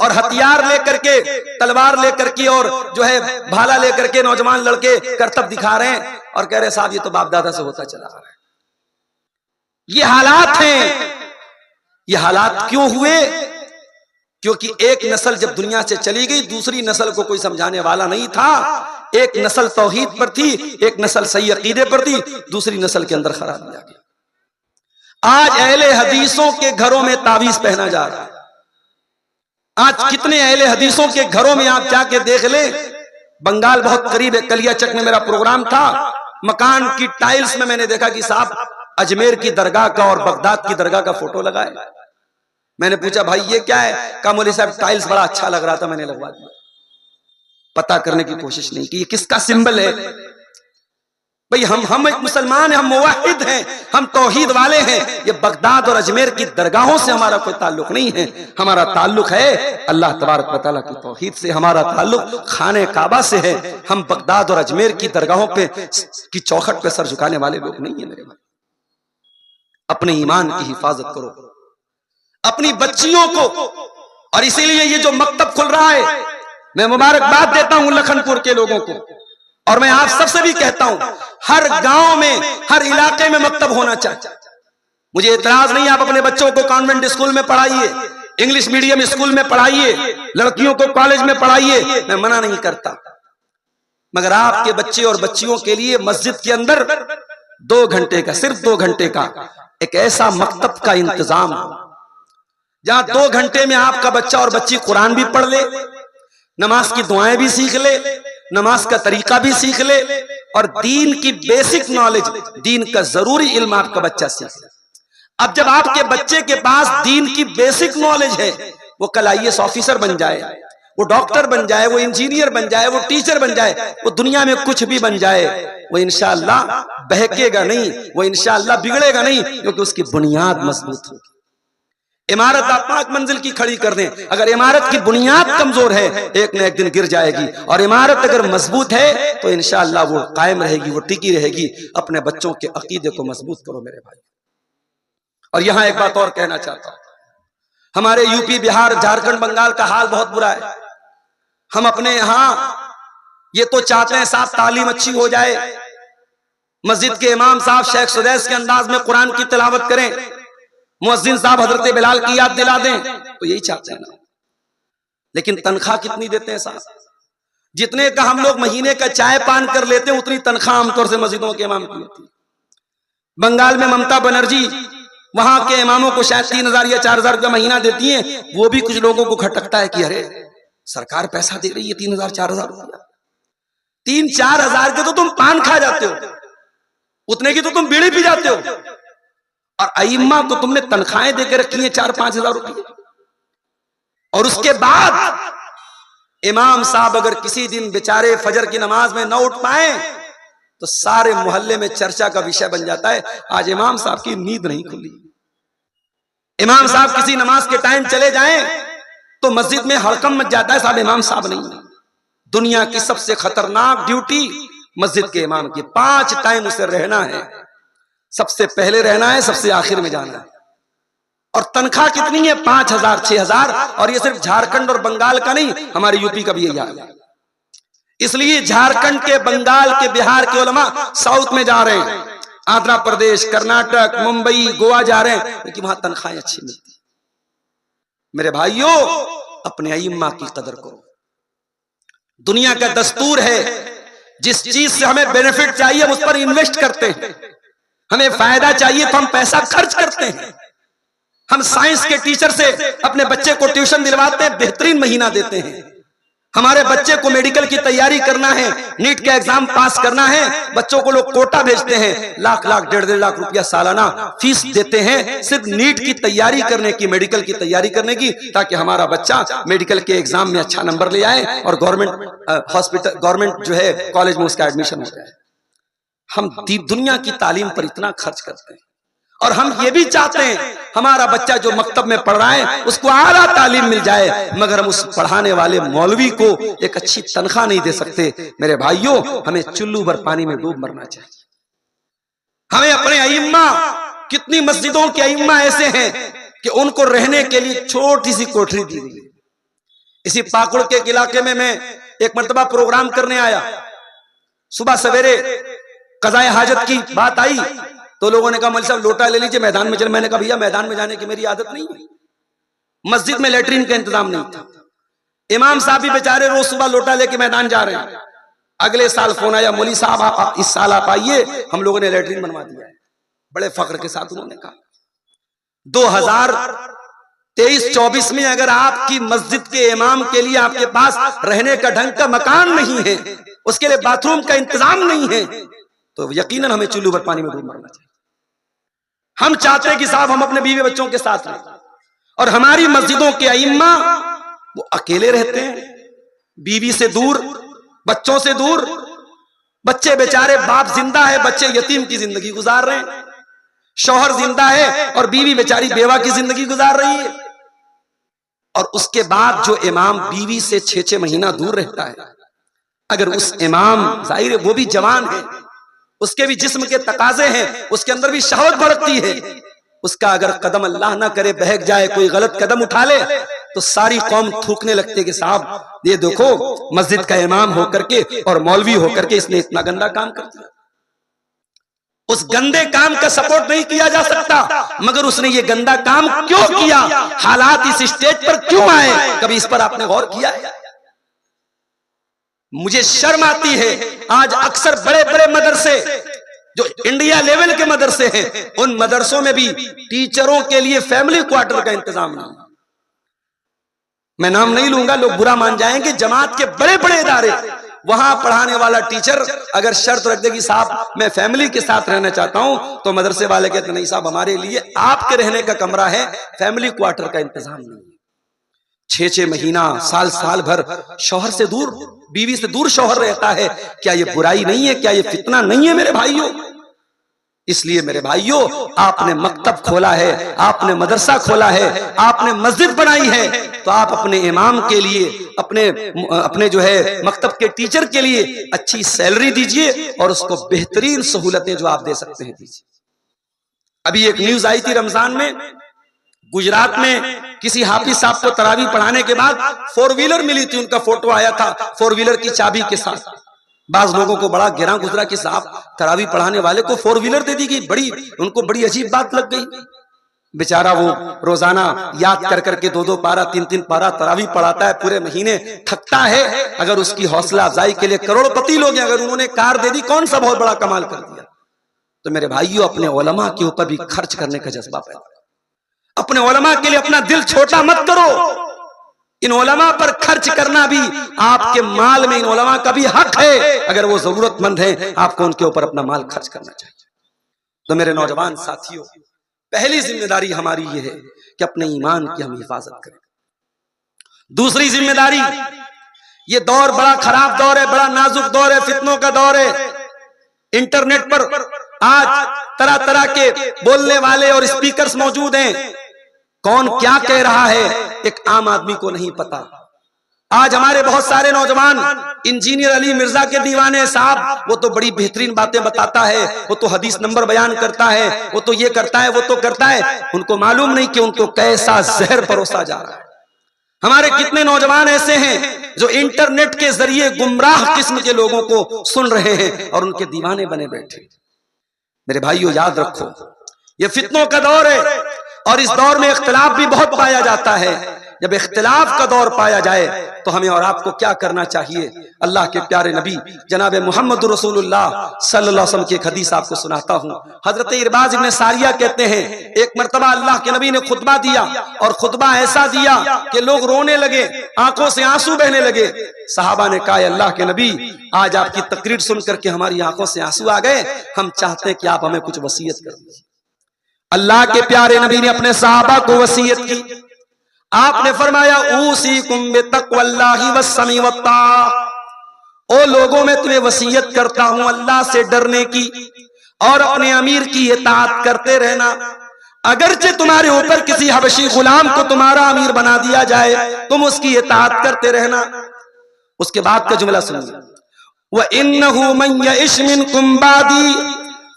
और हथियार लेकर के, तलवार लेकर के और जो है भाला लेकर के नौजवान लड़के करतब दिखा रहे हैं और कह रहे साहब ये तो बाप दादा से होता चला आ रहा है। ये हालात हैं। ये हालात क्यों हुए? क्योंकि एक नस्ल जब दुनिया से चली गई, दूसरी नस्ल को कोई समझाने वाला नहीं था। एक नस्ल तौहीद पर थी, एक नस्ल सही अकीदे पर थी, दूसरी नस्ल के अंदर खराब दिया गया। आज अहले हदीसों के घरों में तावीज पहना जा रहा है। आज कितने अहले हदीसों के घरों में आप जाके देख ले। बंगाल बहुत करीब है, कलियाचक में मेरा प्रोग्राम था। मकान की टाइल्स में मैंने देखा कि साहब अजमेर की दरगाह का और बगदाद की दरगाह का फोटो लगा है। मैंने पूछा भाई ये क्या है? कहा मौलवी साहब टाइल्स बड़ा अच्छा लग रहा था, मैंने लगवा दिया। पता करने की कोशिश नहीं की ये किसका सिंबल है। भाई हम एक मुसलमान हैं, हम मुवाहिद हैं, हम तौहीद वाले हैं। ये बगदाद और अजमेर की दरगाहों से हमारा कोई ताल्लुक नहीं है। हमारा ताल्लुक है अल्लाह तबारक व तआला की तौहीद से। हमारा ताल्लुक खाने काबा से है। हम बगदाद और अजमेर की दरगाहों पे की चौखट पे सर झुकाने वाले लोग नहीं है। मेरे भाई, अपने ईमान की हिफाजत करो, अपनी बच्चियों को। और इसीलिए ये जो मकतब खुल रहा है, मैं मुबारकबाद देता हूं लखनपुर के लोगों को और मैं आप सबसे भी कहता हूं हर गांव में, हर इलाके में मकतब होना चाहिए। मुझे इतराज नहीं, आप अपने बच्चों को कॉन्वेंट स्कूल में पढ़ाइए, इंग्लिश मीडियम स्कूल में पढ़ाइए, लड़कियों को कॉलेज में पढ़ाइए, मैं मना नहीं करता। मगर आपके बच्चे और बच्चियों के लिए मस्जिद के अंदर 2 घंटे का, सिर्फ 2 घंटे का एक ऐसा मकतब का इंतजाम हो जहां 2 घंटे में आपका बच्चा और बच्ची कुरान भी पढ़ ले, नमाज की दुआएं भी सीख ले, नमाज का तरीका भी सीख ले और दीन की बेसिक नॉलेज, दीन का जरूरी इल्म आपका बच्चा सीख ले। अब जब आपके बच्चे के पास दीन की बेसिक नॉलेज है, वो कल IAS ऑफिसर बन जाए, वो डॉक्टर बन जाए, वो इंजीनियर बन जाए, वो टीचर बन जाए, वो दुनिया में कुछ भी बन जाए, वो इंशाअल्लाह बहकेगा नहीं, वो इंशाअल्लाह बिगड़ेगा नहीं, क्योंकि उसकी बुनियाद मजबूत होगी। इमारत आप 5 मंजिल की खड़ी कर दें, अगर इमारत की बुनियाद कमजोर है एक न एक दिन गिर जाएगी। और इमारत अगर मजबूत है तो इंशाअल्लाह वो कायम रहेगी, वो टिकी रहेगी। अपने बच्चों के अकीदे को मजबूत करो मेरे भाई। और यहां एक बात और कहना चाहता हूं, हमारे यूपी, बिहार, झारखंड, बंगाल का हाल बहुत बुरा है। हम अपने यहां ये तो चाहते हैं साहब तालीम अच्छी हो जाए, मस्जिद के इमाम साहब शेख सुदैस के अंदाज में कुरान की तिलावत करें, मुअज्जिन साहब हजरत बिलाल की याद दिला दें, तो यही चाहते हैं ना। लेकिन तनख्वाह कितनी देते हैं साहब? जितने का हम लोग महीने का चाय पान कर लेते हैं उतनी तनख्वाह आमतौर से मस्जिदों के इमाम की होती है। बंगाल में ममता बनर्जी वहां के इमामों को शायद 3,000 या 4,000 रुपया महीना देती है। वो भी कुछ लोगों को खटकता है कि अरे सरकार पैसा दे रही है 3,000 4,000 रुपया, 3-4 हजार के तो तुम पान खा जाते हो, उतने की तो तुम बीड़ी पी जाते हो, और अइम्मा को तुमने तनख्वाहें देकर रखी है 4-5 हजार रुपये। और उसके बाद इमाम साहब अगर किसी दिन बेचारे फजर की नमाज में न उठ पाए तो सारे मोहल्ले में चर्चा का विषय बन जाता है, आज इमाम साहब की नींद नहीं खुली। इमाम साहब किसी नमाज के टाइम चले जाएं तो मस्जिद में हड़कम मच जाता है, साहब इमाम साहब नहीं है। दुनिया की सबसे खतरनाक ड्यूटी मस्जिद के इमाम की, 5 टाइम उसे रहना है, सबसे पहले रहना है, सबसे आखिर में जाना है। और तनख्वाह कितनी है? 5,000 6,000। और ये सिर्फ झारखंड और बंगाल का नहीं, हमारे यूपी का भी यही हाल है। इसलिए झारखंड के, बंगाल के, बिहार के उलमा साउथ में जा रहे हैं, आंध्र प्रदेश, कर्नाटक, मुंबई, गोवा जा रहे हैं, क्योंकि वहां तनख्वाहें अच्छी मिलती। मेरे भाइयों, अपने अइम्मा की कदर करो। दुनिया का दस्तूर है, जिस चीज से हमें बेनिफिट चाहिए हम उस पर इन्वेस्ट करते हैं, हमें फायदा चाहिए तो हम पैसा खर्च करते हैं। हम साइंस के टीचर से अपने बच्चे को ट्यूशन दिलवाते हैं, बेहतरीन महीना देते हैं। हमारे बच्चे को मेडिकल की तैयारी करना है, नीट का एग्जाम पास करना है, बच्चों को लोग कोटा भेजते हैं, लाख लाख 1.5 लाख रुपया सालाना फीस देते हैं सिर्फ नीट की तैयारी करने की, मेडिकल की तैयारी करने की, ताकि हमारा बच्चा मेडिकल के एग्जाम में अच्छा नंबर ले आए और गवर्नमेंट हॉस्पिटल, गवर्नमेंट जो है कॉलेज में उसका एडमिशन हो जाए। हम दुनिया की तालीम पर इतना खर्च करते हैं, और हम ये भी चाहते हैं हमारा बच्चा जो मकतब में पढ़ रहा है उसको आला तालीम मिल जाए, मगर हम उस पढ़ाने वाले मौलवी को एक अच्छी तनख्वाह नहीं दे सकते। मेरे भाइयों, हमें चुल्लू भर पानी में डूब मरना चाहिए। हमें अपने अइम्मा, कितनी मस्जिदों के अइम्मा ऐसे हैं कि उनको रहने के लिए छोटी सी कोठरी दी गई। इसी पाकुड़ के इलाके में मैं एक मर्तबा प्रोग्राम करने आया, सुबह सवेरे कज़ाए हाजत की बात आई तो लोगों ने कहा मौलवी साहब लोटा ले लीजिए, मैदान में चल। मैंने कहा भैया मैदान में जाने की मेरी आदत नहीं है, मस्जिद में लेटरिन का इंतजाम नहीं था। इमाम साहब भी बेचारे रोज सुबह लोटा लेके मैदान जा रहे हैं। अगले साल फोन आया, मौलवी साहब आप इस साल आप आइए, हम लोगों ने लेटरिन बनवा दिया है। बड़े फख्र के साथ उन्होंने कहा 2023-24 में अगर आपकी मस्जिद के इमाम के लिए आपके पास रहने का ढंग का मकान नहीं है, उसके लिए बाथरूम का इंतजाम नहीं है, तो यकीनन हमें चुल्लू भर पानी में डूब मरना चाहिए। हम चाहते हैं कि साहब हम अपने बीवी बच्चों के साथ रहें, और हमारी मस्जिदों के अइम्मा वो अकेले रहते हैं, बीवी से दूर, बच्चों से दूर। बच्चे बेचारे, बाप जिंदा है, बच्चे यतीम की जिंदगी गुजार रहे हैं, शौहर जिंदा है और बीवी बेचारी बेवा की जिंदगी गुजार रही है। और उसके बाद जो इमाम बीवी से 6-6 महीना दूर रहता है, अगर उस इमाम, जाहिर है वो भी जवान है, उसके भी जिस्म के तकाजे हैं, उसके अंदर भी शहवत भड़कती है, उसका अगर कदम अल्लाह ना करे बहक जाए, कोई गलत कदम उठा ले, तो सारी कौम थूकने लगती है कि साहब ये देखो मस्जिद का इमाम होकर के और मौलवी होकर के इसने इतना गंदा काम कर दिया। उस गंदे काम का सपोर्ट नहीं किया जा सकता, मगर उसने ये गंदा काम क्यों किया, हालात इस स्टेज पर क्यों आए, कभी इस पर आपने गौर किया है? मुझे शर्म आती है, आज अक्सर बड़े बड़े मदरसे जो इंडिया लेवल के मदरसे हैं, उन मदरसों में भी टीचरों के लिए फैमिली क्वार्टर का इंतजाम नहीं। मैं नाम नहीं लूंगा, लोग बुरा मान जाएंगे। जमात के बड़े बड़े इदारे, वहां पढ़ाने वाला टीचर अगर शर्त रख दे कि साहब मैं फैमिली के साथ रहना चाहता हूं, तो मदरसे वाले कहते नहीं साहब हमारे लिए आपके रहने का कमरा है, फैमिली क्वार्टर का इंतजाम नहीं। 6-6 महीना, साल साल भर शौहर से दूर, बीवी से दूर शौहर रहता है। क्या ये बुराई नहीं है? क्या ये फितना नहीं है मेरे भाइयों? इसलिए मेरे भाइयों, आपने मकतब खोला है, आपने मदरसा खोला है, आपने मस्जिद बनाई है, तो आप अपने इमाम के लिए, अपने जो है मकतब के टीचर के लिए अच्छी सैलरी दीजिए और उसको बेहतरीन सहूलतें जो आप दे सकते हैं दीजिए। अभी एक न्यूज आई थी रमजान में, गुजरात में किसी हाफिज साहब को तरावी पढ़ाने के बाद 4 व्हीलर मिली थी, उनका फोटो आया था 4 व्हीलर की चाबी के साथ। बाज लोगों को बड़ा गिरा गुजरा कि साहब तरावी पढ़ाने वाले को 4 व्हीलर दे दी गई, उनको बड़ी अजीब बात लग गई। बेचारा वो रोजाना याद कर करके 2-2 पारा 3-3 पारा तरावी पढ़ाता है, पूरे महीने थकता है। अगर उसकी हौसला अफजाई के लिए करोड़पति लोग हैं, अगर उन्होंने कार दे दी, कौन सा बहुत बड़ा कमाल कर दिया। तो मेरे भाइयों, अपने उलमा के ऊपर भी खर्च करने का जज्बा पैदा करो, अपने उलमा के लिए अपना दिल छोटा मत करो। इन उलमा पर खर्च करना भी आपके माल में, इन उलमा का भी हक है, अगर वो जरूरतमंद है आपको उनके ऊपर अपना माल खर्च करना चाहिए। तो मेरे नौजवान साथियों, पहली जिम्मेदारी हमारी ये है कि अपने ईमान की हम हिफाजत करें। दूसरी जिम्मेदारी, ये दौर बड़ा खराब दौर है, बड़ा नाजुक दौर है, फितनों का दौर है। इंटरनेट पर आज तरह तरह के बोलने वाले और स्पीकर्स मौजूद हैं। कौन क्या कह रहा है एक आम आदमी को नहीं पता। आज हमारे बहुत सारे नौजवान इंजीनियर अली मिर्जा के दीवाने, साहब वो तो बड़ी बेहतरीन बातें बताता है, वो तो हदीस नंबर बयान करता है, वो तो ये करता है, वो तो करता है। उनको मालूम नहीं कि उनको कैसा जहर परोसा जा रहा है। हमारे कितने नौजवान ऐसे हैं जो इंटरनेट के जरिए गुमराह किस्म के लोगों को सुन रहे हैं और उनके दीवाने बने बैठे। मेरे भाइयों, याद रखो, ये फितनों का दौर है और इस दौर में इख्तिलाफ भी बहुत पाया जाता है। जब इख्तिलाफ का दौर पाया जाए तो हमें और आपको क्या करना चाहिए? अल्लाह के प्यारे नबी जनाब मोहम्मद रसूलुल्लाह सल्लल्लाहु अलैहि वसल्लम की एक हदीस आपको सुनाता हूँ। हजरत इरबाज इब्न सारिया कहते हैं, एक मर्तबा अल्लाह के नबी ने खुतबा दिया और खुतबा ऐसा दिया कि लोग रोने लगे, आंखों से आंसू बहने लगे। सहाबा ने कहा, अल्लाह के नबी, आज आपकी तकरीर सुन करके हमारी आंखों से आंसू आ गए, हम चाहते हैं कि आप हमें कुछ वसीयत कर दीजिए। अल्लाह के प्यारे नबी ने अपने सहाबा को वसीयत की। आपने फरमाया, ऊसीकुम बितक़्वल्लाहि वस्समी वत्ताअ, ओ लोगों में तुम्हें वसीयत करता हूं अल्लाह से डरने की और अपने अमीर की इताअत करते रहना। अगरचे तुम्हारे ऊपर किसी हबशी गुलाम को तुम्हारा अमीर बना दिया जाए, तुम उसकी इताअत करते रहना। उसके बाद का जुमला सुनिए, व इन्नहु मन यइश मिनकुम बादी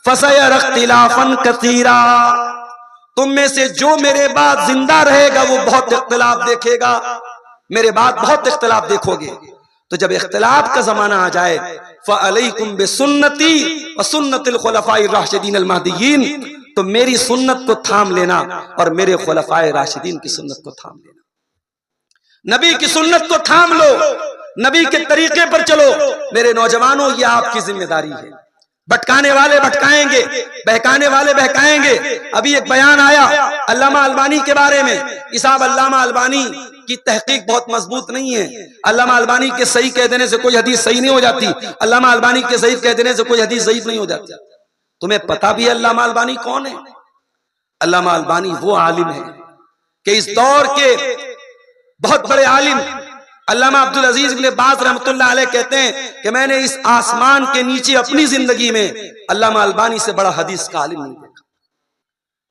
फसयरा इख्तिलाफन कसीरा, तुम में से जो मेरे बाद जिंदा रहेगा वो बहुत इख्तिलाफ देखेगा, मेरे बाद बहुत इख्तिलाफ देखोगे। तो जब इख्तिलाफ का जमाना आ जाए, फ़अलैकुम बिसुन्नती व सुन्नतिल खुलफाए राशिदीन अल महदीयीन, तो मेरी सुन्नत को थाम लेना और मेरे खुलफाए राशिदीन की सुन्नत को थाम लेना। नबी की सुन्नत को थाम लो, नबी के तरीके पर चलो। मेरे नौजवानों, ये आपकी जिम्मेदारी है। भटकाने वाले भटकाएंगे, बहकाने वाले बहकाएंगे। अभी एक बयान आया अल्लामा अलबानी के बारे में। इसाब अल्लामा अलबानी की तहकीक बहुत मजबूत नहीं है। अल्लामा अलबानी के सही कह देने से कोई हदीस सही नहीं हो जाती, अल्लामा अलबानी के ज़ईफ कह देने से कोई हदीस ज़ईफ नहीं हो जाती। तुम्हें पता भी है अल्लामा अलबानी कौन है? अल्लामा अलबानी वो आलिम है कि इस दौर के बहुत बड़े आलिम अल्लामा अब्दुल अजीज इब्न बाज रहमतुल्लाह अलैह कहते हैं कि मैंने इस आसमान के नीचे अपनी जिंदगी में अल्लामा अलबानी से बड़ा हदीस का आलिम नहीं देखा।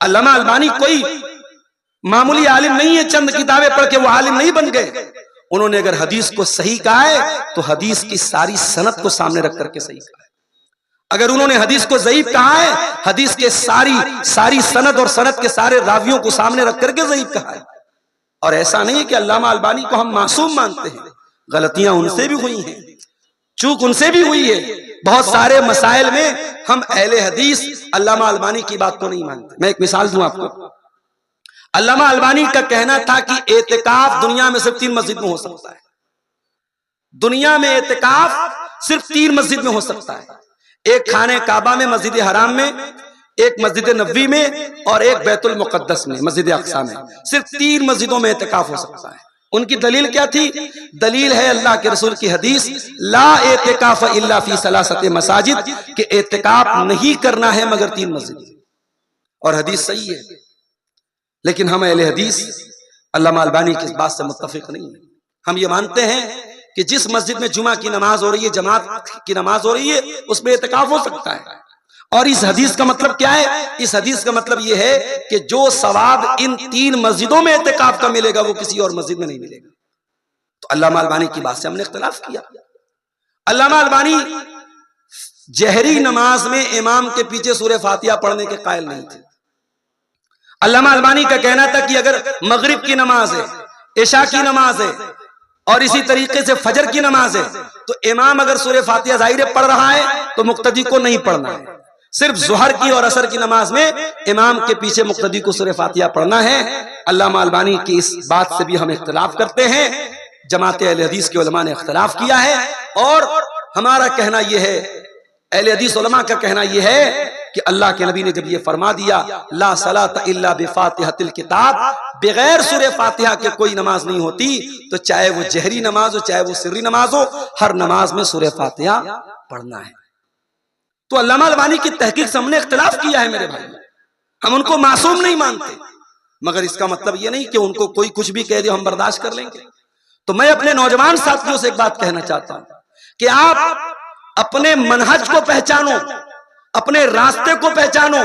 अल्लामा अलबानी कोई मामूली आलिम नहीं है, चंद किताबें पढ़ के वो आलिम नहीं बन गए। उन्होंने अगर हदीस को सही कहा है तो हदीस की सारी सनद को सामने रख करके सही कहा है। अगर उन्होंने हदीस को ज़ईफ कहा है, हदीस के सारी सनद और सनद के सारे रावियों को सामने रख करके ज़ईफ कहा है। और ऐसा नहीं है कि अल्लामा अलबानी को हम मासूम मानते हैं, गलतियां उनसे भी हुई हैं, चूक उनसे भी हुई है। बहुत सारे मसाइल में हम अहले हदीस अल्लामा अलबानी की बात को नहीं मानते। मैं एक मिसाल दूं आपको। अल्लामा अलबानी का कहना था कि एतिकाफ दुनिया में सिर्फ 3 मस्जिद में हो सकता है। दुनिया में एतिकाफ सिर्फ 3 मस्जिद में हो सकता है, एक खाने काबा में, मस्जिद हराम में, एक मस्जिद नबवी में और एक बैतुल मुकद्दस में, मस्जिद अक्सा में। सिर्फ 3 मस्जिदों में एतिकाफ हो सकता है। उनकी दलील क्या थी? दलील है अल्लाह के रसूल की हदीस, ला एतिकाफ इल्ला फी सलासत मसाजिद, कि एतिकाफ नहीं करना है मगर 3 मस्जिद। और हदीस सही है, लेकिन हम अहले हदीस अल्लामा अलबानी की इस बात से मुत्तफिक नहीं है। हम ये मानते हैं कि जिस मस्जिद में जुमा की नमाज हो रही है, जमात की नमाज हो रही है, उसमें एतिकाफ हो सकता है। और इस हदीस का मतलब क्या है? इस हदीस का मतलब यह है कि जो सवाब इन 3 मस्जिदों में एतिकाफ का मिलेगा वो किसी और मस्जिद में नहीं मिलेगा। तो अल्लामा अलबानी की बात से हमने इख्तिलाफ किया। अल्लामा अलबानी जहरी नमाज में इमाम के पीछे सूरह फातिहा पढ़ने के कायल नहीं थे। अल्लामा अलबानी का कहना था कि अगर मगरिब की नमाज है, इशा की नमाज है और इसी तरीके से फजर की नमाज है, तो इमाम अगर सूरह फातिहा ज़ाहिर पढ़ रहा है तो मुक्तदी को नहीं पढ़ना है। सिर्फ ज़ुहर की और असर की नमाज में इमाम के पीछे मुक्तदी को सूरह फातिहा पढ़ना है। अल्लामा अलबानी की इस बात से भी हम इख्तिलाफ करते हैं। जमात अहले हदीस के उलमा ने इख्तिलाफ किया है और हमारा कहना यह है, अहले हदीस उलमा का कहना यह है कि अल्लाह के नबी ने जब ये फरमा दिया ला सलात इल्ला बिफातिहतिल किताब, बगैर सूरह फातिहा के कोई नमाज नहीं होती, तो चाहे वो जहरी नमाज हो चाहे वो सिर्री नमाज हो, हर नमाज में सूरह फातिहा पढ़ना है। तो अल्लामा अलबानी की तहकीक से हमने इख्तिलाफ किया है मेरे भाई। हम उनको मासूम नहीं मानते, मगर इसका मतलब ये नहीं कि उनको कोई कुछ भी कह दे हम बर्दाश्त कर लेंगे। तो मैं अपने नौजवान साथियों से एक बात कहना चाहता हूं कि आप अपने मनहज को पहचानो, अपने रास्ते को पहचानो।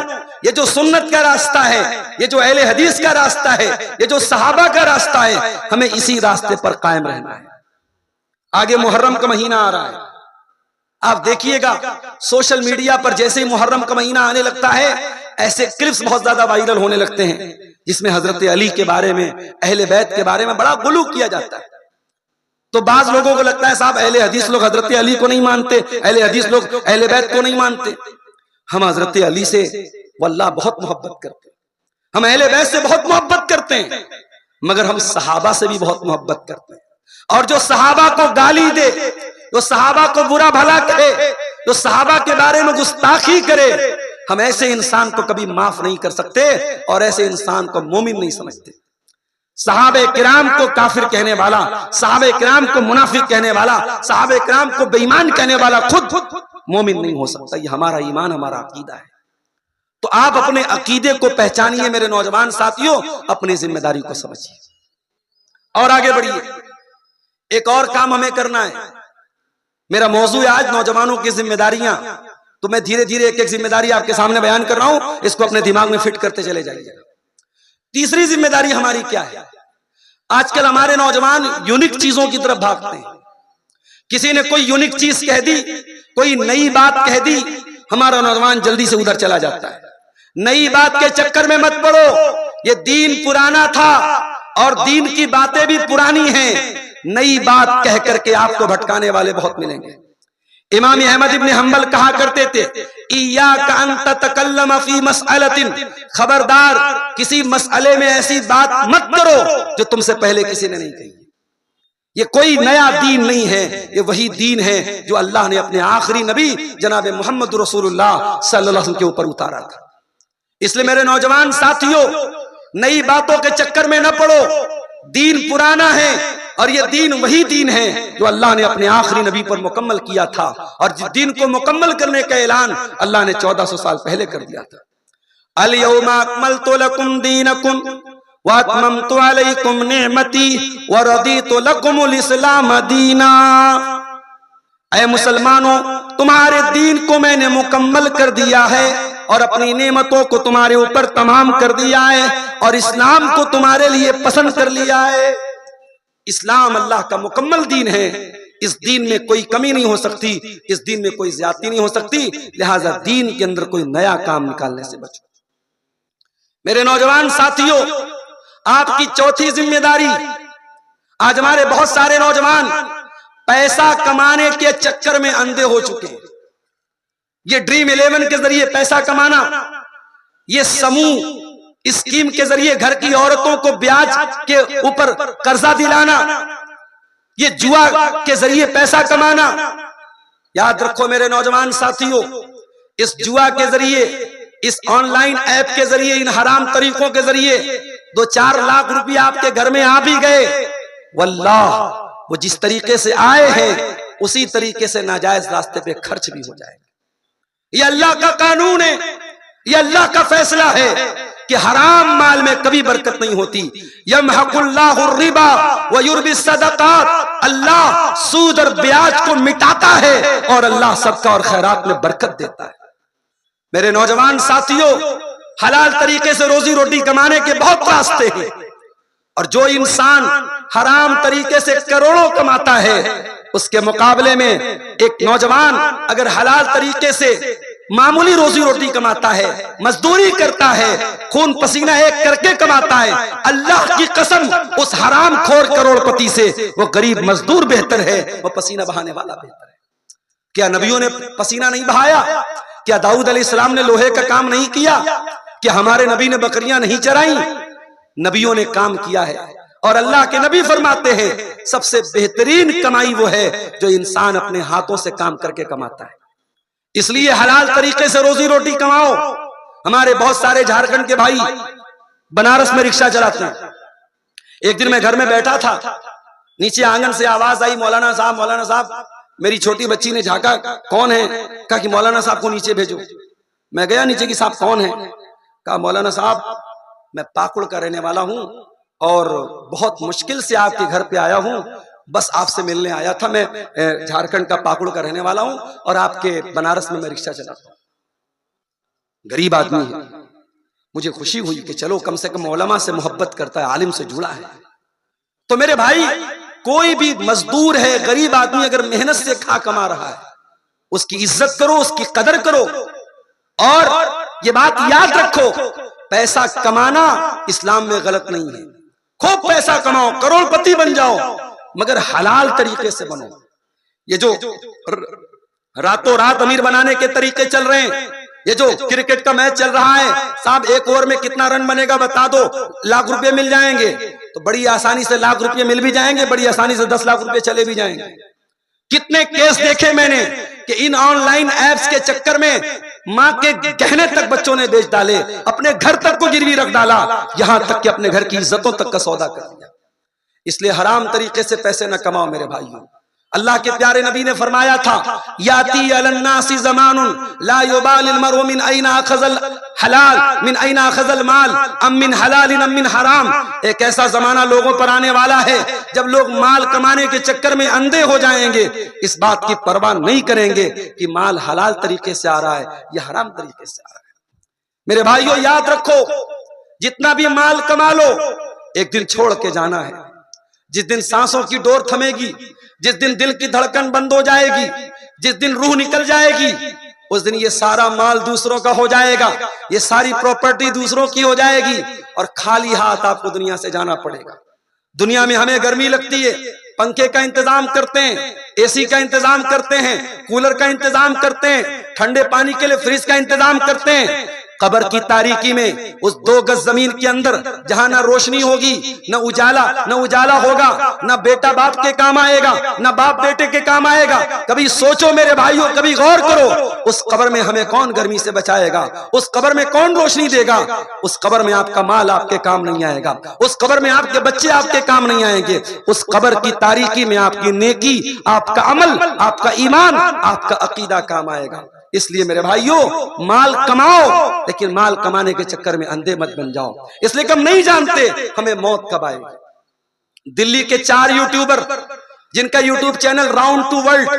ये जो सुन्नत का रास्ता है, ये जो अहले हदीस का रास्ता है, ये जो सहाबा का रास्ता है, हमें इसी रास्ते पर कायम रहना है। आगे मुहर्रम का महीना आ रहा है, आप देखिएगा सोशल मीडिया पर जैसे ही मुहर्रम का महीना आने लगता है, ऐसे क्लिप्स बहुत ज्यादा वायरल होने लगते हैं जिसमें हजरत अली के बारे में, अहले बैत के बारे में बड़ा गुलू किया जाता है। तो बाज लोगों को लगता है साहब अहले हदीस लोग हजरत अली को नहीं मानते, अहले हदीस लोग अहले बैत को नहीं मानते। हम हजरत अली से वल्लाह बहुत मोहब्बत करते हैं, हम अहले बैत से बहुत मोहब्बत करते हैं, मगर हम सहाबा से भी बहुत मोहब्बत करते हैं। और जो सहाबा को गाली दे, जो सहाबा को बुरा भला कहे, जो सहाबा के बारे में गुस्ताखी करे, हम ऐसे इंसान को कभी माफ नहीं कर सकते और ऐसे इंसान को मोमिन नहीं समझते। सहाबे किराम को काफिर कहने वाला, सहाबे किराम को मुनाफिक कहने वाला, सहाबे किराम को बेईमान कहने वाला खुद मोमिन नहीं हो सकता। ये हमारा ईमान, हमारा अकीदा है। तो आप अपने अकीदे को पहचानिए मेरे नौजवान साथियों, अपनी जिम्मेदारी को समझिए और आगे बढ़िए। एक और काम हमें करना है। मेरा मौजू है आज नौजवानों की जिम्मेदारियां, तो मैं धीरे धीरे एक एक जिम्मेदारी आपके सामने बयान कर रहा हूं, इसको अपने दिमाग में फिट करते चले जाइए। तीसरी जिम्मेदारी हमारी क्या है? आजकल हमारे नौजवान यूनिक चीजों की तरफ भागते हैं। किसी ने कोई यूनिक चीज कह दी, कोई नई बात कह दी, हमारा नौजवान जल्दी से उधर चला जाता है। नई बात के चक्कर में मत पड़ो, ये दीन पुराना था और दीन की बातें भी पुरानी हैं। नई बात कह करके आपको भटकाने वाले बहुत मिलेंगे। इमाम अहमद इब्न हंबल कहा करते थे, इय्याका अन ततकल्लम फी मसअलतिन, खबरदार किसी मसअले में ऐसी बात मत करो जो तुमसे पहले किसी ने नहीं कही। ये कोई नया दीन नहीं है, ये वही दीन है जो अल्लाह ने अपने आखिरी नबी जनाब मोहम्मद रसूलुल्लाह सल्लल्लाहु अलैहि वसल्लम के ऊपर उतारा था। इसलिए मेरे नौजवान साथियों, नई बातों के चक्कर में न पड़ो। दीन पुराना है और ये दीन वही दीन है जो अल्लाह ने अपने आखिरी नबी पर मुकम्मल किया था, और जिस दीन को मुकम्मल करने का ऐलान अल्लाह ने 1400 साल पहले कर दिया था। अल यौमा अकमलतु लकुम दीनकुम व अतममतु अलैकुम निअमती व रदीतु लकुमुल इस्लाम दीना। ऐ मुसलमानों, तुम्हारे दीन को मैंने मुकम्मल कर दिया है और अपनी नेमतों को तुम्हारे ऊपर तमाम कर दिया है और इस्लाम को तुम्हारे लिए पसंद कर लिया है। इस्लाम अल्लाह का मुकम्मल दीन है, इस दीन में कोई कमी नहीं हो सकती, इस दीन में कोई ज्यादती नहीं हो सकती। लिहाजा दीन के अंदर कोई नया काम निकालने से बचो। मेरे नौजवान साथियों, आपकी चौथी जिम्मेदारी, आज हमारे बहुत सारे नौजवान पैसा कमाने के चक्कर में अंधे हो चुके हैं। ये ड्रीम 11 के जरिए पैसा कमाना, ये समूह स्कीम के जरिए घर की औरतों को ब्याज के ऊपर कर्जा दिलाना, ये जुआ के जरिए पैसा कमाना। याद रखो मेरे नौजवान साथियों, इस जुआ के जरिए, इस ऑनलाइन ऐप के जरिए, इन हराम तरीकों के जरिए 2-4 लाख रुपया आपके घर में आ भी गए, वल्लाह वो जिस तरीके से आए हैं उसी तरीके से नाजायज रास्ते पे खर्च भी हो जाएगा। ये अल्लाह का कानून है, ये अल्लाह का फैसला है कि हराम माल में कभी बरकत नहीं होती। यमहकुल्लाहु रिबा व युर्बि सदकात, अल्लाह सूद और ब्याज को मिटाता है और अल्लाह सबका और खैरात में बरकत देता है। मेरे नौजवान साथियों, हलाल तरीके से रोजी रोटी कमाने के बहुत रास्ते हैं, और जो इंसान हराम तरीके से करोड़ों कमाता है, उसके मुकाबले में एक नौजवान अगर हलाल तरीके से मामूली रोजी रोटी कमाता है, मजदूरी करता है, खून पसीना एक करके कमाता है, अल्लाह की कसम उस हराम खोर करोड़पति से वो गरीब मजदूर बेहतर है, वो पसीना बहाने वाला बेहतर है। क्या नबियों ने पसीना नहीं बहाया? क्या दाऊद अलैहिस्सलाम ने लोहे का काम नहीं किया? क्या हमारे नबी ने बकरियां नहीं चराई? नबियों ने काम किया है, और अल्लाह के नबी फरमाते हैं सबसे बेहतरीन कमाई वो है जो इंसान अपने हाथों से काम करके कमाता है। इसलिए हलाल तरीके से रोजी रोटी कमाओ। हमारे बहुत सारे झारखंड के भाई बनारस में रिक्शा चलाते हैं। एक दिन मैं घर में बैठा था, नीचे आंगन से आवाज आई, मौलाना साहब, मौलाना साहब। मेरी छोटी बच्ची ने झांका, कौन है? कहा कि मौलाना साहब को नीचे भेजो। मैं गया नीचे कि साहब कौन है? कहा मौलाना साहब मैं पाकुड़ का रहने वाला हूं और बहुत मुश्किल से आपके घर पे आया हूं, बस आपसे मिलने आया था। मैं झारखंड का पाकुड़ का रहने वाला हूं और आपके बनारस में मैं रिक्शा चलाता हूं। गरीब आदमी है। मुझे खुशी हुई कि चलो कम से कम उलमा से मोहब्बत करता है, आलिम से जुड़ा है। तो मेरे भाई, कोई भी मजदूर है, गरीब आदमी अगर मेहनत से खा कमा रहा है, उसकी इज्जत करो, उसकी कदर करो। और ये बात याद रखो, पैसा कमाना इस्लाम में गलत नहीं है। खूब पैसा कमाओ, करोड़पति बन जाओ, मगर हलाल तरीके से बनो। ये जो रातों रात अमीर बनाने के तरीके चल रहे हैं, ये जो क्रिकेट का मैच चल रहा है, साहब 1 ओवर में कितना रन बनेगा बता दो, लाख रुपए मिल जाएंगे, तो बड़ी आसानी से लाख रुपए मिल भी जाएंगे, बड़ी आसानी से 10 लाख रुपए चले भी जाएंगे। कितने केस देखे मैंने कि इन ऑनलाइन एप्स के चक्कर में माँ के गहने तक बच्चों ने बेच डाले, अपने घर तक को गिरवी रख डाला, यहां तक कि अपने घर की इज्जतों तक का सौदा कर दिया। इसलिए हराम तरीके से पैसे न कमाओ मेरे भाइयों। अल्लाह के प्यारे नबी ने फरमाया था, याती अलन्नासी ज़मानुन ला युबालिल मरउ मिन ऐना अखज़ल हलाल मिन ऐना अखज़ल माल अम मिन हलालिन अम मिन हराम। एक ऐसा जमाना लोगों पर आने वाला है जब लोग माल कमाने के चक्कर में अंधे हो जाएंगे, इस बात की परवाह नहीं करेंगे कि माल हलाल तरीके से आ रहा है या हराम तरीके से आ रहा है। मेरे भाइयों, याद रखो, जितना भी माल कमा लो, एक दिन छोड़ के जाना है। जिस दिन सांसों की डोर थमेगी, जिस दिन दिल की धड़कन बंद हो जाएगी, जिस दिन रूह निकल जाएगी, उस दिन ये सारा माल दूसरों का हो जाएगा, ये सारी प्रॉपर्टी दूसरों की हो जाएगी, और खाली हाथ आपको दुनिया से जाना पड़ेगा। दुनिया में हमें गर्मी लगती है, पंखे का इंतजाम करते हैं, एसी का इंतजाम करते हैं, कूलर का इंतजाम करते हैं, ठंडे पानी के लिए फ्रिज का इंतजाम करते हैं। कब्र की तारीकी में, उस 2 गज जमीन के अंदर जहां ना रोशनी होगी, न उजाला होगा, न बेटा बाप के काम आएगा, न बाप बेटे के काम आएगा। कभी सोचो मेरे भाइयों, कभी गौर करो, उस कब्र में हमें कौन गर्मी से बचाएगा, उस कब्र में कौन रोशनी देगा, उस कब्र में आपका माल आपके काम नहीं आएगा, उस कब्र में आपके बच्चे आपके काम नहीं आएंगे। उस कब्र की तारीकी में आपकी नेकी, आपका अमल, आपका ईमान, आपका अकीदा काम आएगा। इसलिए मेरे भाइयों, माल कमाओ, लेकिन माल कमाने के चक्कर में अंधे मत बन जाओ। इसलिए कि हम नहीं जानते हमें मौत कब आएगी। दिल्ली के 4 यूट्यूबर, जिनका YouTube channel round to world,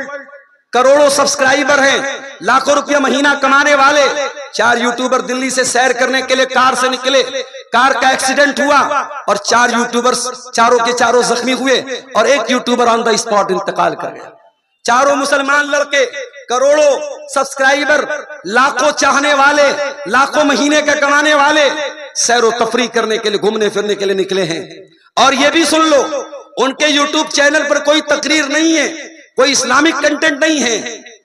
करोड़ों सब्सक्राइबर हैं, लाखों रुपया महीना कमाने वाले 4 यूट्यूबर दिल्ली से सैर करने के लिए कार से निकले, कार का एक्सीडेंट हुआ और 4 यूट्यूबर्स चारों के चारों जख्मी हुए और एक यूट्यूबर ऑन द स्पॉट इंतकाल कर गया। चारों मुसलमान लड़के, करोड़ों सब्सक्राइबर, लाखों चाहने वाले, लाखों महीने का कमाने वाले, सैरो तफरी करने के लिए, घूमने फिरने के लिए निकले हैं। और ये भी सुन लो, उनके यूट्यूब चैनल पर कोई तकरीर नहीं है, कोई इस्लामिक कंटेंट नहीं है,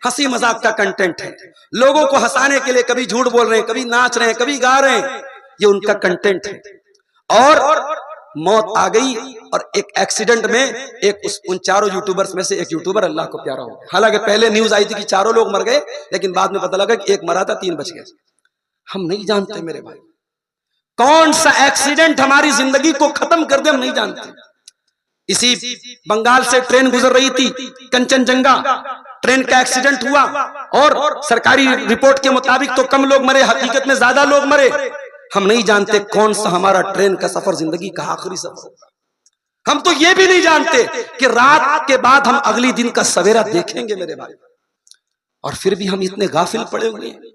हंसी मजाक का कंटेंट है। लोगों को हंसाने के लिए कभी झूठ बोल रहे हैं, कभी नाच रहे हैं, कभी गा रहे हैं, ये उनका कंटेंट है। और मौत आ गई और एक एक्सीडेंट में उन चारों यूट्यूबर्स में से एक यूट्यूबर अल्लाह को प्यारा हो गया। हालांकि पहले न्यूज आई थी कि चारों लोग मर गए, लेकिन बाद में पता लगा कि एक मरा था, 3 बच गए। हम नहीं जानते मेरे भाई, कौन सा एक्सीडेंट हमारी जिंदगी को खत्म कर दे, हम नहीं जानते। इसी बंगाल से ट्रेन गुजर रही थी, कंचनजंगा, ट्रेन का एक्सीडेंट हुआ और सरकारी रिपोर्ट के मुताबिक तो कम लोग मरे, हकीकत में ज्यादा लोग मरे। हम नहीं जानते कौन सा हमारा ट्रेन का सफर जिंदगी का आखिरी सफर होगा। हम तो ये भी नहीं जानते कि रात के बाद हम अगली दिन का सवेरा देखेंगे मेरे भाई। और फिर भी हम इतने गाफिल पड़े हुए हैं,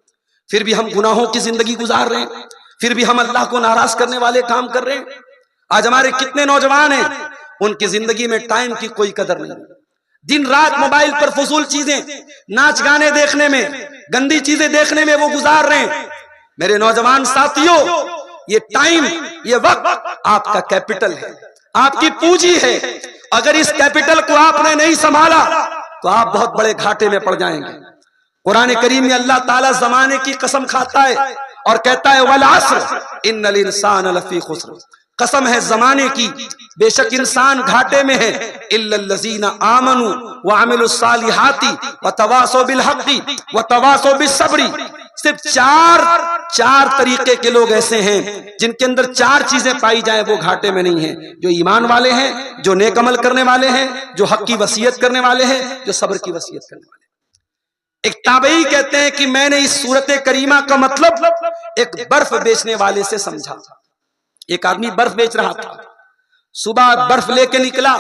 फिर भी हम गुनाहों की जिंदगी गुजार रहे हैं, फिर भी हम अल्लाह को नाराज करने वाले काम कर रहे हैं। आज हमारे कितने नौजवान हैं, उनकी जिंदगी में टाइम की कोई कदर नहीं, दिन रात मोबाइल पर फजूल चीजें, नाच गाने देखने में, गंदी चीजें देखने में वो गुजार रहे हैं। मेरे नौजवान साथियों, ये टाइम, ये वक्त आपका कैपिटल है, आपकी पूंजी है। अगर इस कैपिटल को आपने नहीं संभाला तो आप बहुत बड़े घाटे में पड़ जाएंगे। कुरान करीम में अल्लाह ताला जमाने की कसम खाता है और कहता है, वल अस्र इन्नल इंसान लफी खुस्र, कसम है जमाने की, बेशक इंसान घाटे में है। इल्लल लज़ीना आमनू व अमिलुस सालिहाती व तवासौ बिल हक़्क़ि व तवासौ बिस सब्री। सिर्फ चार तरीके के लोग ऐसे हैं जिनके अंदर 4 चीजें पाई जाए, वो घाटे में नहीं है। जो ईमान वाले हैं, जो नेक अमल करने वाले हैं, जो हक की वसीयत करने वाले हैं, जो सब्र की वसीयत करने वाले हैं। एक ताबई कहते हैं कि मैंने इस सूरत करीमा का मतलब एक बर्फ बेचने वाले से समझा। एक आदमी बर्फ बेच रहा था, सुबह बर्फ लेके निकला,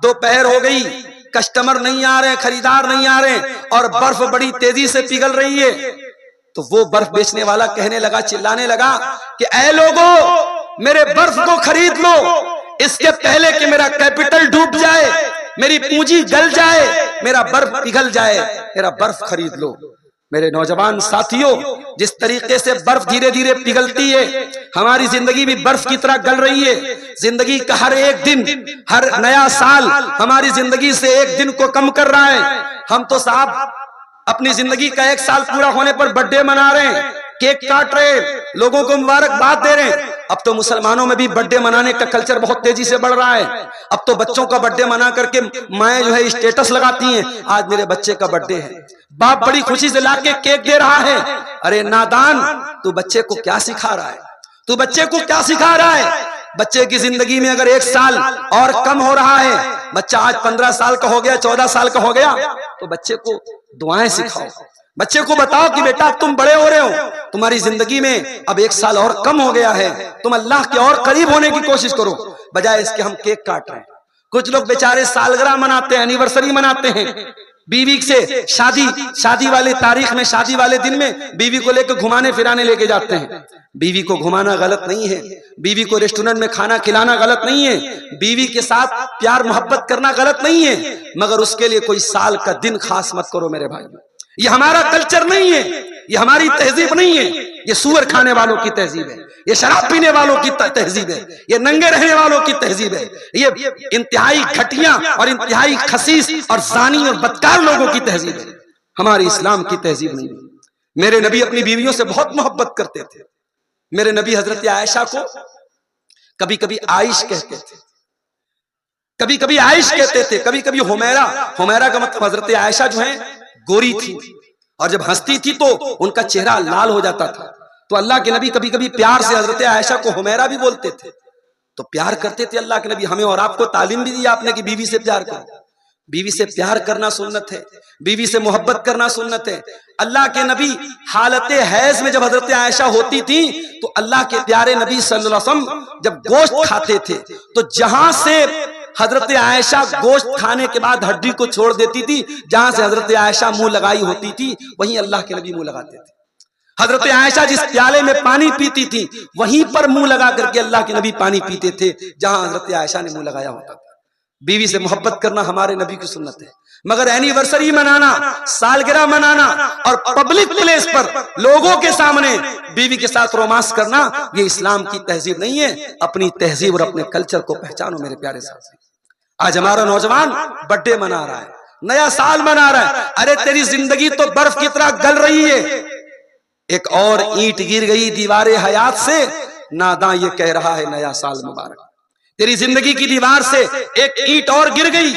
दोपहर हो गई, कस्टमर नहीं आ रहे, खरीदार नहीं आ रहे और बर्फ बड़ी तेजी से पिघल रही है। तो वो बर्फ बेचने वाला कहने लगा, चिल्लाने लगा कि ऐ लोगों, मेरे बर्फ को खरीद लो, इसके पहले कि मेरा कैपिटल डूब जाए, मेरी पूंजी गल जाए, मेरा बर्फ पिघल जाए, मेरा बर्फ खरीद लो। मेरे नौजवान साथियों, जिस तरीके से बर्फ धीरे धीरे पिघलती है, हमारी जिंदगी भी बर्फ की तरह गल रही है। जिंदगी का हर एक दिन, हर नया साल हमारी जिंदगी से एक दिन को कम कर रहा है। हम तो साहब अपनी जिंदगी का एक साल पूरा होने पर बर्थडे मना रहे हैं, केक काट रहे हैं, लोगों को मुबारकबाद दे रहे हैं। अब तो मुसलमानों में भी बर्थडे मनाने का कल्चर बहुत तेजी से बढ़ रहा है। अब तो बच्चों का बर्थडे मना करके माएं जो है स्टेटस लगाती हैं, आज मेरे बच्चे का बर्थडे है। बाप बड़ी खुशी से लाके केक दे रहा है। अरे नादान, तू बच्चे को क्या सिखा रहा है? तू बच्चे को क्या सिखा रहा है? बच्चे की जिंदगी में अगर एक साल और कम हो रहा है, बच्चा आज 15 साल का हो गया, 14 साल का हो गया, तो बच्चे को दुआएं सिखाओ। बच्चे को बताओ कि बेटा अब तुम बड़े हो रहे हो, तुम्हारी जिंदगी में अब एक साल और कम हो गया है, तुम अल्लाह के और करीब होने की कोशिश करो, बजाय इसके हम केक काट रहे हैं। कुछ लोग बेचारे सालगिरह मनाते हैं, एनिवर्सरी मनाते हैं, बीवी से शादी वाले तारीख में, शादी वाले दिन में बीवी को लेकर घुमाने फिराने लेके जाते हैं। बीवी को घुमाना गलत नहीं है, बीवी को रेस्टोरेंट में खाना खिलाना गलत नहीं है, बीवी के साथ प्यार मोहब्बत करना गलत नहीं है, मगर उसके लिए कोई साल का दिन खास मत करो मेरे भाई। ये हमारा कल्चर नहीं है, ये हमारी तहजीब नहीं है, ये सुअर खाने वालों की तहजीब है, ये शराब पीने वालों की तहजीब है, ये नंगे रहने वालों की तहजीब है, ये इंतहाई घटिया और इंतहाई खसीस और जानी और बदकार लोगों की तहजीब है, हमारी इस्लाम की तहजीब नहीं है। मेरे नबी अपनी बीवियों से बहुत मोहब्बत करते थे। मेरे नबी हजरत आयशा को कभी कभी आइश कहते थे, कभी कभी आइश कहते थे, कभी कभी हुमैरा। हुमैरा का मतलब हजरत आयशा जो है गोरी थी, और जब हंसती थी तो उनका चेहरा लाल हो जाता था, तो अल्लाह के नबी कभी कभी प्यार से हजरत आयशा को हुमैरा भी बोलते थे। तो प्यार करते थे अल्लाह के नबी। हमें और आपको तालीम भी दी आपने कि बीवी से प्यार करो। बीवी से प्यार करना सुन्नत है, बीवी से मोहब्बत करना सुन्नत है। अल्लाह के नबी हालत हैज में जब हजरत आयशा होती थी, तो अल्लाह के प्यारे नबी सल्लल्लाहु अलैहि वसल्लम जब गोश्त खाते थे, तो जहां से हजरत आयशा गोश्त खाने के बाद हड्डी को छोड़ देती थी, जहां से हजरत आयशा मुंह लगाई होती थी, वहीं अल्लाह के नबी मुंह लगाते थे। हजरत आयशा जिस प्याले में पानी पीती थी, वहीं पर मुंह लगा करके अल्लाह के नबी पानी पीते थे, जहां हजरत आयशा ने मुंह लगाया होता था। बीवी से मोहब्बत करना हमारे नबी की सुन्नत है, मगर एनिवर्सरी मनाना, सालगिरह मनाना और पब्लिक प्लेस पर लोगों के सामने बीवी के साथ रोमांस करना, ये इस्लाम की तहजीब नहीं है। अपनी तहजीब और अपने कल्चर को पहचानो मेरे प्यारे साथी। आज हमारा नौजवान बर्थडे मना रहा है, नया साल मना रहा है। अरे तेरी जिंदगी तो बर्फ की तरह गल रही है, एक और ईंट गिर गई दीवारे हयात से, नादां ये कह रहा है नया साल मुबारक। तेरी जिंदगी की दीवार से एक ईंट और गिर गई,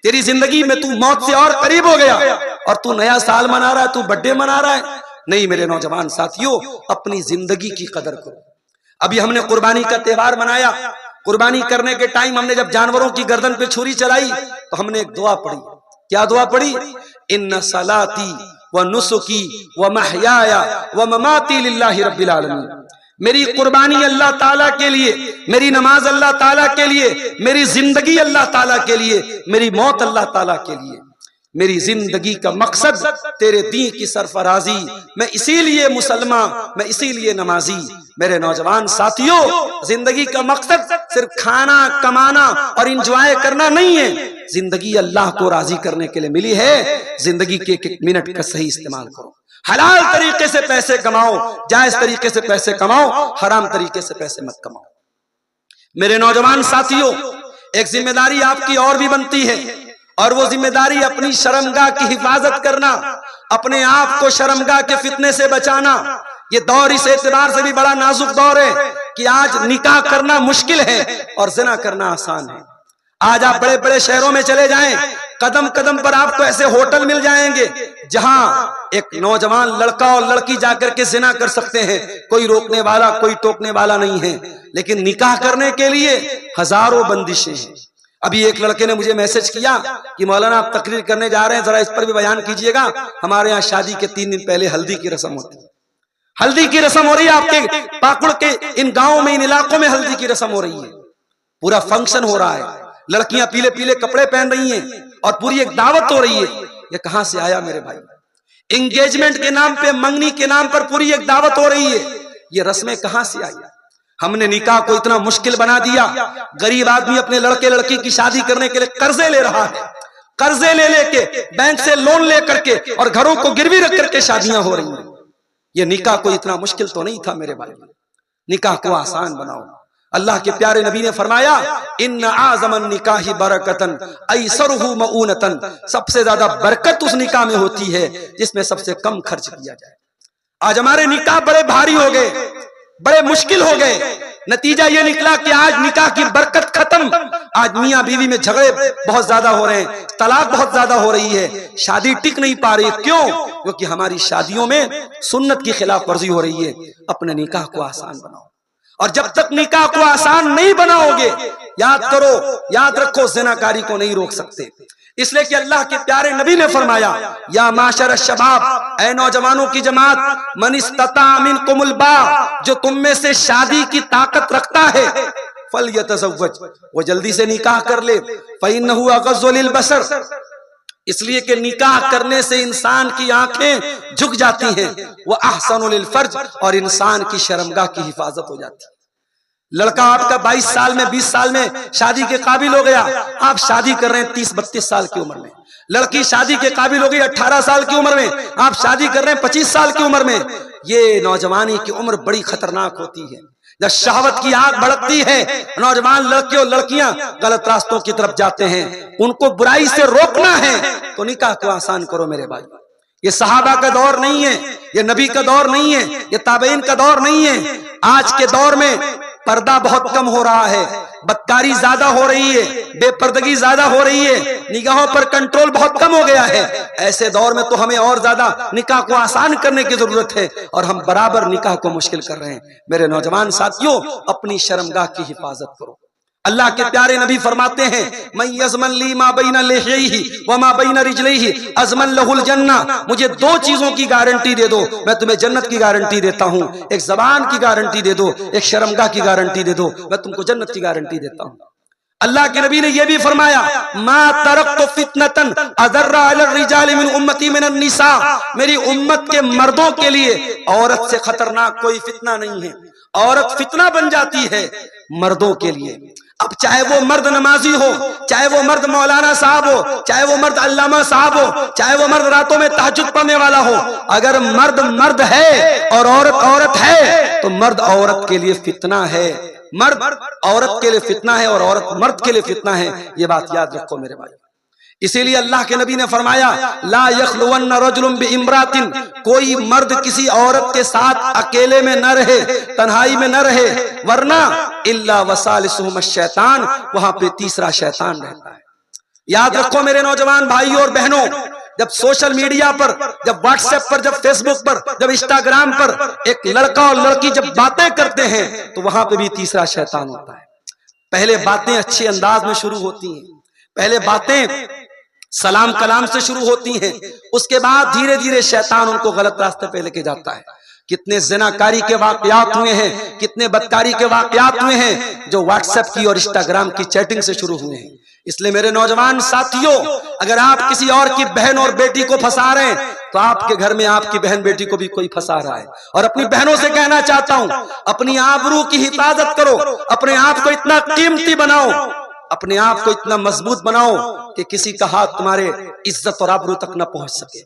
तेरी जिंदगी में तू मौत से और करीब हो गया, और तू नया साल मना रहा है, तू बर्थडे मना रहा है। नहीं मेरे नौजवान साथियों, अपनी जिंदगी की कदर करो। अभी हमने कुर्बानी का त्योहार मनाया। कुर्बानी करने के टाइम हमने जब जानवरों की गर्दन पे छुरी चलाई, तो हमने एक दुआ पढ़ी। क्या दुआ पढ़ी? इन्ना सलाती व नुसुकी व महयाया व ममाती लिल्लाहि रब्बिल आलमीन। मेरी कुर्बानी अल्लाह ताला के लिए, मेरी नमाज अल्लाह ताला के लिए, मेरी जिंदगी अल्लाह ताला के लिए, मेरी मौत अल्लाह ताला के लिए। मेरी जिंदगी का मकसद तेरे दीन की सरफराजी, मैं इसीलिए मुसलमान, मैं इसीलिए नमाजी। मेरे नौजवान साथियों, जिंदगी का मकसद सिर्फ खाना कमाना और इंजॉय करना नहीं है। जिंदगी अल्लाह को राजी करने के लिए मिली है। जिंदगी के एक मिनट का सही इस्तेमाल करो। हलाल तरीके से पैसे कमाओ, जायज तरीके से पैसे कमाओ, हराम तरीके से पैसे मत कमाओ। मेरे नौजवान साथियों, एक जिम्मेदारी आपकी और भी बनती है, और वो जिम्मेदारी अपनी शर्मगाह की हिफाजत करना, अपने आप को शर्मगाह के फितने से बचाना। ये दौर इस एतबार से भी बड़ा नाजुक दौर है कि आज निकाह करना मुश्किल है और ज़िना करना आसान है। आज आप बड़े बड़े शहरों में चले जाएं, कदम कदम पर आपको ऐसे होटल मिल जाएंगे जहां एक नौजवान लड़का और लड़की जाकर के ज़िना कर सकते हैं। कोई रोकने वाला, कोई टोकने वाला नहीं है। लेकिन निकाह करने के लिए हजारों बंदिशें हैं। अभी एक लड़के ने मुझे मैसेज किया कि मौलाना आप तकरीर करने जा रहे हैं, जरा इस पर भी बयान कीजिएगा। हमारे यहाँ शादी के 3 दिन पहले हल्दी की रस्म होती है। हल्दी की रस्म हो रही है, आपके पाकुड़ के इन गांवों में, इन इलाकों में हल्दी की रस्म हो रही है। पूरा फंक्शन हो रहा है, लड़कियां पीले पीले कपड़े पहन रही हैं और पूरी एक दावत हो रही है। ये कहां से आया मेरे भाई? एंगेजमेंट के नाम पे, मंगनी के नाम पर पूरी एक दावत हो रही है। ये रस्में कहां से आई? हमने निकाह को इतना मुश्किल बना दिया। गरीब आदमी अपने लड़के लड़की की शादी करने के लिए कर्जे ले रहा है, कर्जे ले लेके, बैंक से लोन ले करके और घरों को गिरवी रख करके शादियां हो रही हैं। ये निकाह को इतना मुश्किल तो नहीं था मेरे भाई। निकाह को आसान बनाओ। अल्लाह के प्यारे नबी ने फरमाया, इन्न आज़मन निकाही बरकतन ऐसरुहु मऊनतन, सबसे ज्यादा बरकत उस निकाह में होती है जिसमें सबसे कम खर्च किया जाए। आज हमारे निकाह बड़े भारी हो गए, बड़े मुश्किल हो गए। नतीजा ये निकला कि आज निकाह की बरकत खत्म। आज मियां बीवी में झगड़े बहुत ज्यादा हो रहे हैं, तलाक बहुत ज्यादा हो रही है, शादी टिक नहीं पा रही। क्यों? क्योंकि हमारी शादियों में सुन्नत की खिलाफ वर्जी हो रही है। अपने निकाह को आसान बनाओ, और जब तक निकाह को आसान नहीं बनाओगे, याद करो, याद रखो, ज़िनाकारी को नहीं रोक सकते। इसलिए कि अल्लाह के प्यारे नबी ने फरमाया, या माशर शबाब, ऐ नौजवानों की जमात, मन इस्तता मिनकुमुल बा, जो तुम में से शादी की ताकत रखता है, फलयतज़व्वज, वो जल्दी से निकाह कर ले। फ़इन्नहु अग़ज़्ज़ु लिलबसर, इसलिए कि निकाह करने से इंसान की आंखें झुक जाती हैं, वह अहसनु लिलफर्ज, और इंसान की शर्मगाह की हिफाजत हो जाती है। लड़का आपका 22 साल में, 20 साल में शादी के काबिल हो गया, आप शादी कर रहे हैं 30-32 साल की उम्र में। लड़की शादी के काबिल हो गई 18 साल की उम्र में, आप शादी कर रहे हैं 25 साल की उम्र में। ये नौजवानी की उम्र बड़ी खतरनाक होती है। जब शहवत की आग भड़कती है, नौजवान लड़के और लड़कियां गलत रास्तों की तरफ जाते हैं, उनको बुराई से रोकना है तो निकाह को आसान करो मेरे भाई। ये सहाबा का दौर नहीं है, ये नबी का दौर नहीं है, ये ताबईन का दौर नहीं है। आज के दौर में पर्दा बहुत कम हो रहा है, बदकारी ज्यादा हो रही है, बेपर्दगी ज्यादा हो रही है, निगाहों पर कंट्रोल बहुत कम हो गया है। ऐसे दौर में तो हमें और ज्यादा निकाह को आसान करने की जरूरत है, और हम बराबर निकाह को मुश्किल कर रहे हैं। मेरे नौजवान साथियों, अपनी शर्मगाह की हिफाजत करो। अल्लाह के प्यारे नबी फरमाते हैं, मैं यज़मन ली मा बैना लिहियही व मा बैना रिजलैहि अज़मन लहुल जन्ना, मुझे 2 चीजों की गारंटी दे दो, मैं तुम्हें जन्नत की गारंटी देता हूं। एक ज़बान की गारंटी दे दो, एक शर्मगाह की गारंटी दे दो, मैं तुमको जन्नत की गारंटी देता हूं। अल्लाह के नबी ने यह भी फरमाया, मा तरक्तु फितनतन अज़र्रा अला रिजाल मिन उम्मती मिनन निसा, मेरी उम्मत के मर्दों के लिए औरत से खतरनाक कोई फितना नहीं है। औरत फितना बन जाती है मर्दों के लिए। अब चाहे वो मर्द नमाजी हो, चाहे वो मर्द मौलाना साहब हो, चाहे वो मर्द अल्लामा साहब हो, चाहे वो मर्द रातों में तहज्जुद पढ़ने वाला हो, अगर मर्द मर्द है और औरत औरत है तो मर्द औरत के लिए फितना है, मर्द औरत के लिए फितना है और औरत मर्द के लिए फितना है। ये बात याद रखो मेरे भाई। इसीलिए अल्लाह के नबी ने फरमाया, ला यख्लुवन्न रजुलुन बिइम्रातिन, कोई मर्द किसी औरत के साथ अकेले में न रहे, तन्हाई में न रहे, वरना इल्ला वसालिसुहुम शैतान, वहां पे तीसरा शैतान रहता है। याद रखो मेरे नौजवान भाइयों और बहनों, जब सोशल मीडिया पर, जब व्हाट्सएप पर, जब फेसबुक पर, जब इंस्टाग्राम पर एक लड़का और लड़की जब बातें करते हैं तो वहां पे भी तीसरा शैतान होता है। पहले बातें अच्छे अंदाज में शुरू होती हैं, पहले बातें सलाम कलाम से शुरू होती हैं, उसके बाद धीरे धीरे शैतान उनको गलत रास्ते पे लेके जाता है। कितने ज़िनाकारी के वाकयात हुए हैं, कितने बदकारी के वाकयात हुए हैं जो व्हाट्सएप की और इंस्टाग्राम की चैटिंग से शुरू हुए हैं। इसलिए मेरे नौजवान साथियों, अगर आप किसी और की बहन और बेटी को फंसा रहे हैं तो आपके घर में आपकी बहन बेटी को भी कोई फंसा रहा है। और अपनी बहनों से कहना चाहता हूं, अपनी आबरू की हिफाजत करो, अपने आप को इतना कीमती बनाओ, अपने आप को इतना मजबूत बनाओ कि किसी का हाथ तुम्हारे इज्जत और आबरू तक न पहुंच सके।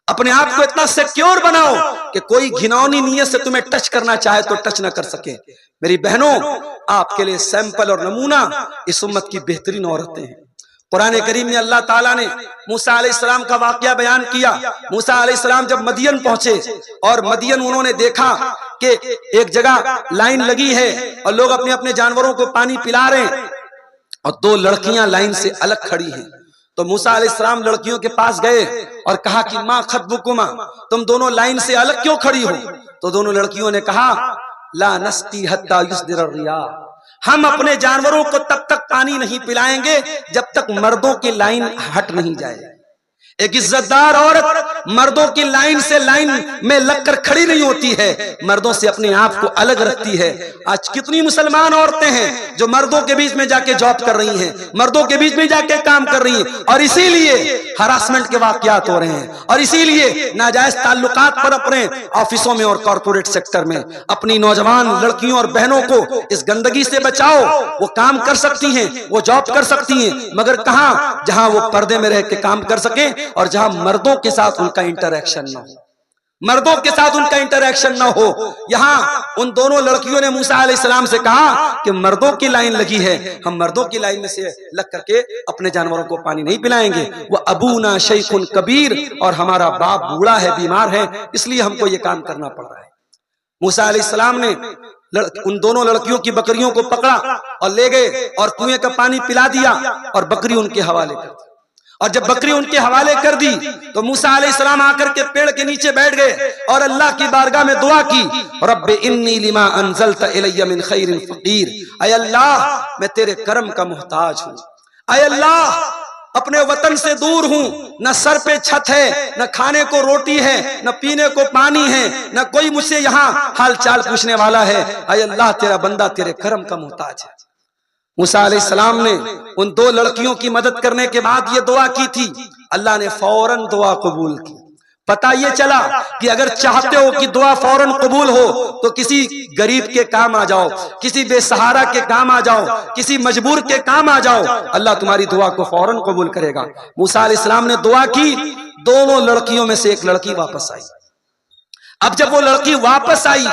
अपने आप को इतना सिक्योर बनाओ कि कोई घिनौनी नीयत से तुम्हें टच करना चाहे तो टच ना कर सके। मेरी बहनों, आपके लिए सैंपल और नमूना इस उम्मत की बेहतरीन औरतें हैं। कुरान करीम में अल्लाह ताला ने मूसा अलैहिस्सलाम का वाकया बयान किया। मूसा अलैहिस्सलाम जब मदियन पहुंचे और मदियन उन्होंने देखा कि एक जगह लाइन लगी है और लोग अपने अपने जानवरों को पानी पिला रहे हैं और 2 लड़कियां लाइन से अलग खड़ी हैं। तो मूसा अलैहिस्सलाम लड़कियों के पास गए और कहा कि माँ खतबुकुमा, तुम दोनों लाइन से अलग क्यों खड़ी हो? तो दोनों लड़कियों ने कहा, ला नस्ती हत्ता युस्दिर रिया, हम अपने जानवरों को तब तक पानी नहीं पिलाएंगे जब तक मर्दों की लाइन हट नहीं जाए। एक इज्जतदार औरत मर्दों की लाइन से लाइन में लगकर खड़ी नहीं होती है, मर्दों से अपने आप को अलग रखती है। आज कितनी मुसलमान औरतें हैं जो मर्दों के बीच में जाके जॉब कर रही हैं, मर्दों के बीच में जाके काम कर रही हैं, और इसीलिए हरासमेंट के वाकयात हो रहे हैं, और इसीलिए नाजायज ताल्लुकात पर अपने ऑफिसों में और कॉर्पोरेट सेक्टर में। अपनी नौजवान लड़कियों और बहनों को इस गंदगी से बचाओ। वो काम कर सकती हैं, वो जॉब कर सकती हैं, मगर कहां? जहां वो पर्दे में रह के काम कर सके और जहां मर्दों के साथ उनका इंटरैक्शन ना हो, मर्दों के साथ उनका इंटरैक्शन ना हो। यहां उन दोनों लड़कियों ने मूसा अलैहिस्सलाम से कहा कि मर्दों की लाइन लगी है, हम मर्दों की लाइन में से लग करके अपने जानवरों को पानी नहीं पिलाएंगे। वो अबूना शैखुन कबीर, और हमारा बाप बूढ़ा है, बीमार है, इसलिए हमको ये काम करना पड़ रहा है। मूसा अलैहिस्सलाम ने उन दोनों लड़कियों की बकरियों को पकड़ा और ले गए और कुएं का पानी पिला दिया और बकरी उनके हवाले कर दी। और जब बकरी उनके हवाले कर दी तो मूसा अलैहिस्सलाम आकर के पेड़ के नीचे बैठ गए और अल्लाह की बारगाह में दुआ की, रब्बे इन्नी लिमा अंज़लता इलैया मिन खैरिन फकीर, ऐ अल्लाह मैं तेरे करम का मोहताज हूँ। ऐ अल्लाह अपने वतन से दूर हूं, न सर पे छत है, न खाने को रोटी है, न पीने को पानी है, न कोई मुझसे यहाँ हाल चाल पूछने वाला है। ऐ अल्लाह तेरा बंदा तेरे करम का मोहताज है। मूसा अलैहिस्सलाम ने उन दो लड़कियों की मदद करने के बाद ये दुआ की थी, अल्लाह ने फौरन दुआ कबूल की। पता ये चला कि अगर चाहते हो कि दुआ फौरन कबूल हो तो किसी गरीब के काम आ जाओ, किसी बेसहारा के काम आ जाओ, किसी मजबूर के काम आ जाओ, अल्लाह तुम्हारी दुआ को फौरन कबूल करेगा। मूसा अलैहिस्सलाम ने दुआ की, दोनों लड़कियों में से एक लड़की वापस आई। अब जब वो लड़की वापस आई,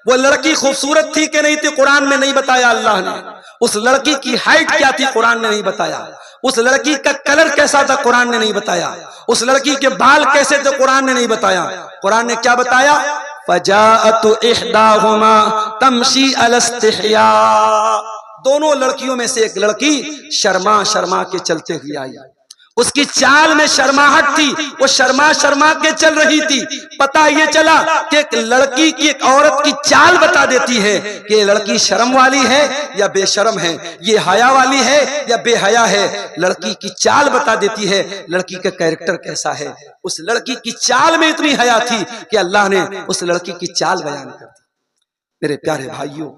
वो लड़की खूबसूरत थी कि नहीं थी कुरान में नहीं बताया अल्लाह ने। उस लड़की की हाइट क्या थी कुरान ने नहीं बताया। उस लड़की का कलर कैसा था कुरान ने नहीं बताया। उस लड़की के बाल कैसे थे कुरान ने नहीं बताया। कुरान ने क्या बताया? फजाअतु इहदाहुमा तमशी अला इस्तिहया, दोनों लड़कियों में से एक लड़की शर्मा शर्मा के चलते हुए आई। उसकी चाल में शर्माहट थी, वो शर्मा शर्मा के चल रही थी। पता ये चला कि एक लड़की की, एक औरत की चाल बता देती है कि ये लड़की शर्म वाली है या बेशर्म है, ये हया वाली है या बेहया है। लड़की की चाल बता देती है लड़की का कैरेक्टर कैसा है। उस लड़की की चाल में इतनी हया थी कि अल्लाह ने उस लड़की की चाल बयान कर दी। मेरे प्यारे भाइयों,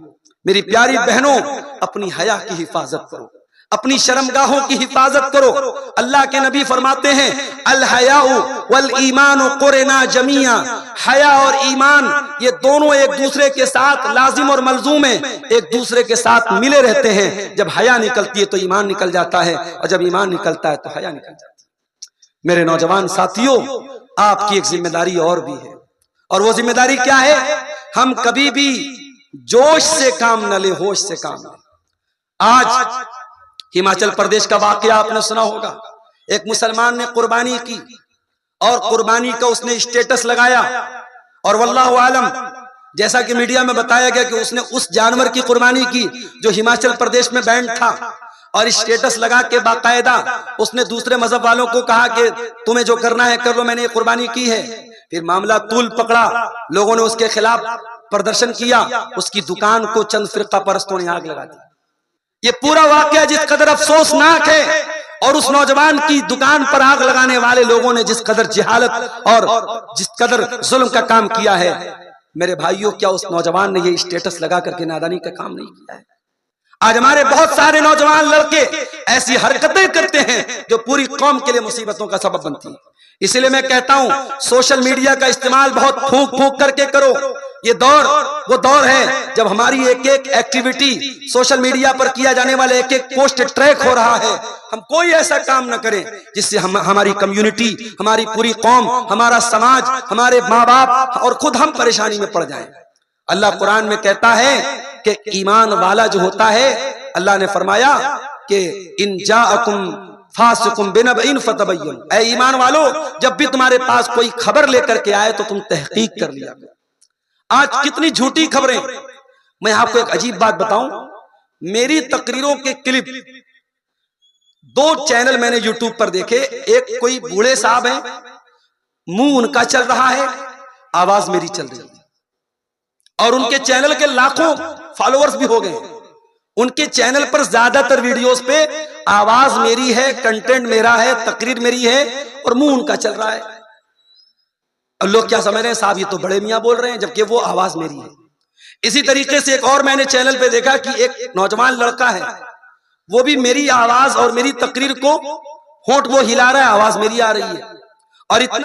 मेरी प्यारी बहनों, अपनी हया की हिफाजत करो, अपनी शर्मगाहों की हिफाजत करो। अल्लाह के नबी फरमाते हैं, अल हयाउ वल ईमानु कुरना जमिया, हया और ईमान ये दोनों एक दूसरे के साथ लाजिम और मलजूम है, एक दूसरे के साथ मिले रहते हैं। जब हया निकलती है तो ईमान निकल जाता है, और जब ईमान निकलता है तो हया निकल जाती है। मेरे नौजवान साथियों, आपकी एक जिम्मेदारी और भी है, और वो जिम्मेदारी क्या है? हम कभी भी जोश से काम न ले, होश से काम ले। आज हिमाचल प्रदेश का वाकया आपने सुना होगा। एक मुसलमान ने कुर्बानी की और कुर्बानी का उसने स्टेटस लगाया, और वल्लाहु आलम जैसा कि मीडिया में बताया गया कि उसने उस जानवर की कुर्बानी की जो हिमाचल प्रदेश में बैंड था, और स्टेटस लगा के बाकायदा उसने दूसरे मजहब वालों को कहा कि तुम्हें जो करना है कर लो, मैंने ये कुर्बानी की है। फिर मामला तूल पकड़ा, लोगों ने उसके खिलाफ प्रदर्शन किया, उसकी दुकान को चंद फिरका परस्तों ने आग लगा दी। ये पूरा वाकया जिस कदर अफसोसनाक है, और उस नौजवान की दुकान पर आग लगाने वाले लोगों ने जिस कदर जिहालत और जिस कदर जुल्म का काम किया है, मेरे भाइयों, क्या उस नौजवान ने ये स्टेटस लगा करके नादानी का काम नहीं किया है? आज हमारे बहुत सारे नौजवान लड़के ऐसी हरकतें करते हैं जो पूरी कौम के लिए मुसीबतों का सबब बनती है। इसलिए मैं कहता हूं, सोशल मीडिया का इस्तेमाल बहुत फूंक फूंक करके करो। ये दौर वो दौर है जब हमारी एक एक एक्टिविटी सोशल मीडिया पर किया जाने वाले एक एक पोस्ट ट्रैक हो रहा है। हम कोई ऐसा काम न करें जिससे हमारी कम्युनिटी, हमारी पूरी कौम, हमारा समाज, हमारे माँ बाप और खुद हम परेशानी में पड़ जाएं। अल्लाह कुरान में कहता है कि ईमान वाला जो होता है, अल्लाह ने फरमाया कि इन जाअकुम फासिकुम बिनबइन फतबय्यन, ऐ ईमान वालो, जब भी तुम्हारे पास कोई खबर लेकर के आए तो तुम तहकीक कर लिया। आज कितनी झूठी खबरें। मैं आपको एक अजीब बात बताऊं, मेरी तकरीरों के क्लिप 2 चैनल मैंने यूट्यूब पर देखे। एक कोई बूढ़े साहब हैं, मुंह उनका चल रहा है, आवाज मेरी चल रही है, और उनके चैनल के लाखों फॉलोअर्स भी हो गए। उनके चैनल पर ज्यादातर वीडियोस पे आवाज मेरी है, कंटेंट मेरा है, तकरीर मेरी है और मुंह उनका चल रहा है। अब लोग क्या समझ रहे हैं, साहब ये तो बड़े मियां बोल रहे हैं, जबकि वो आवाज मेरी है। इसी तरीके से एक और मैंने चैनल पे देखा कि एक नौजवान लड़का है, वो भी मेरी आवाज और मेरी तकरीर को होंठ वो हिला रहा है, आवाज मेरी आ रही है और इतना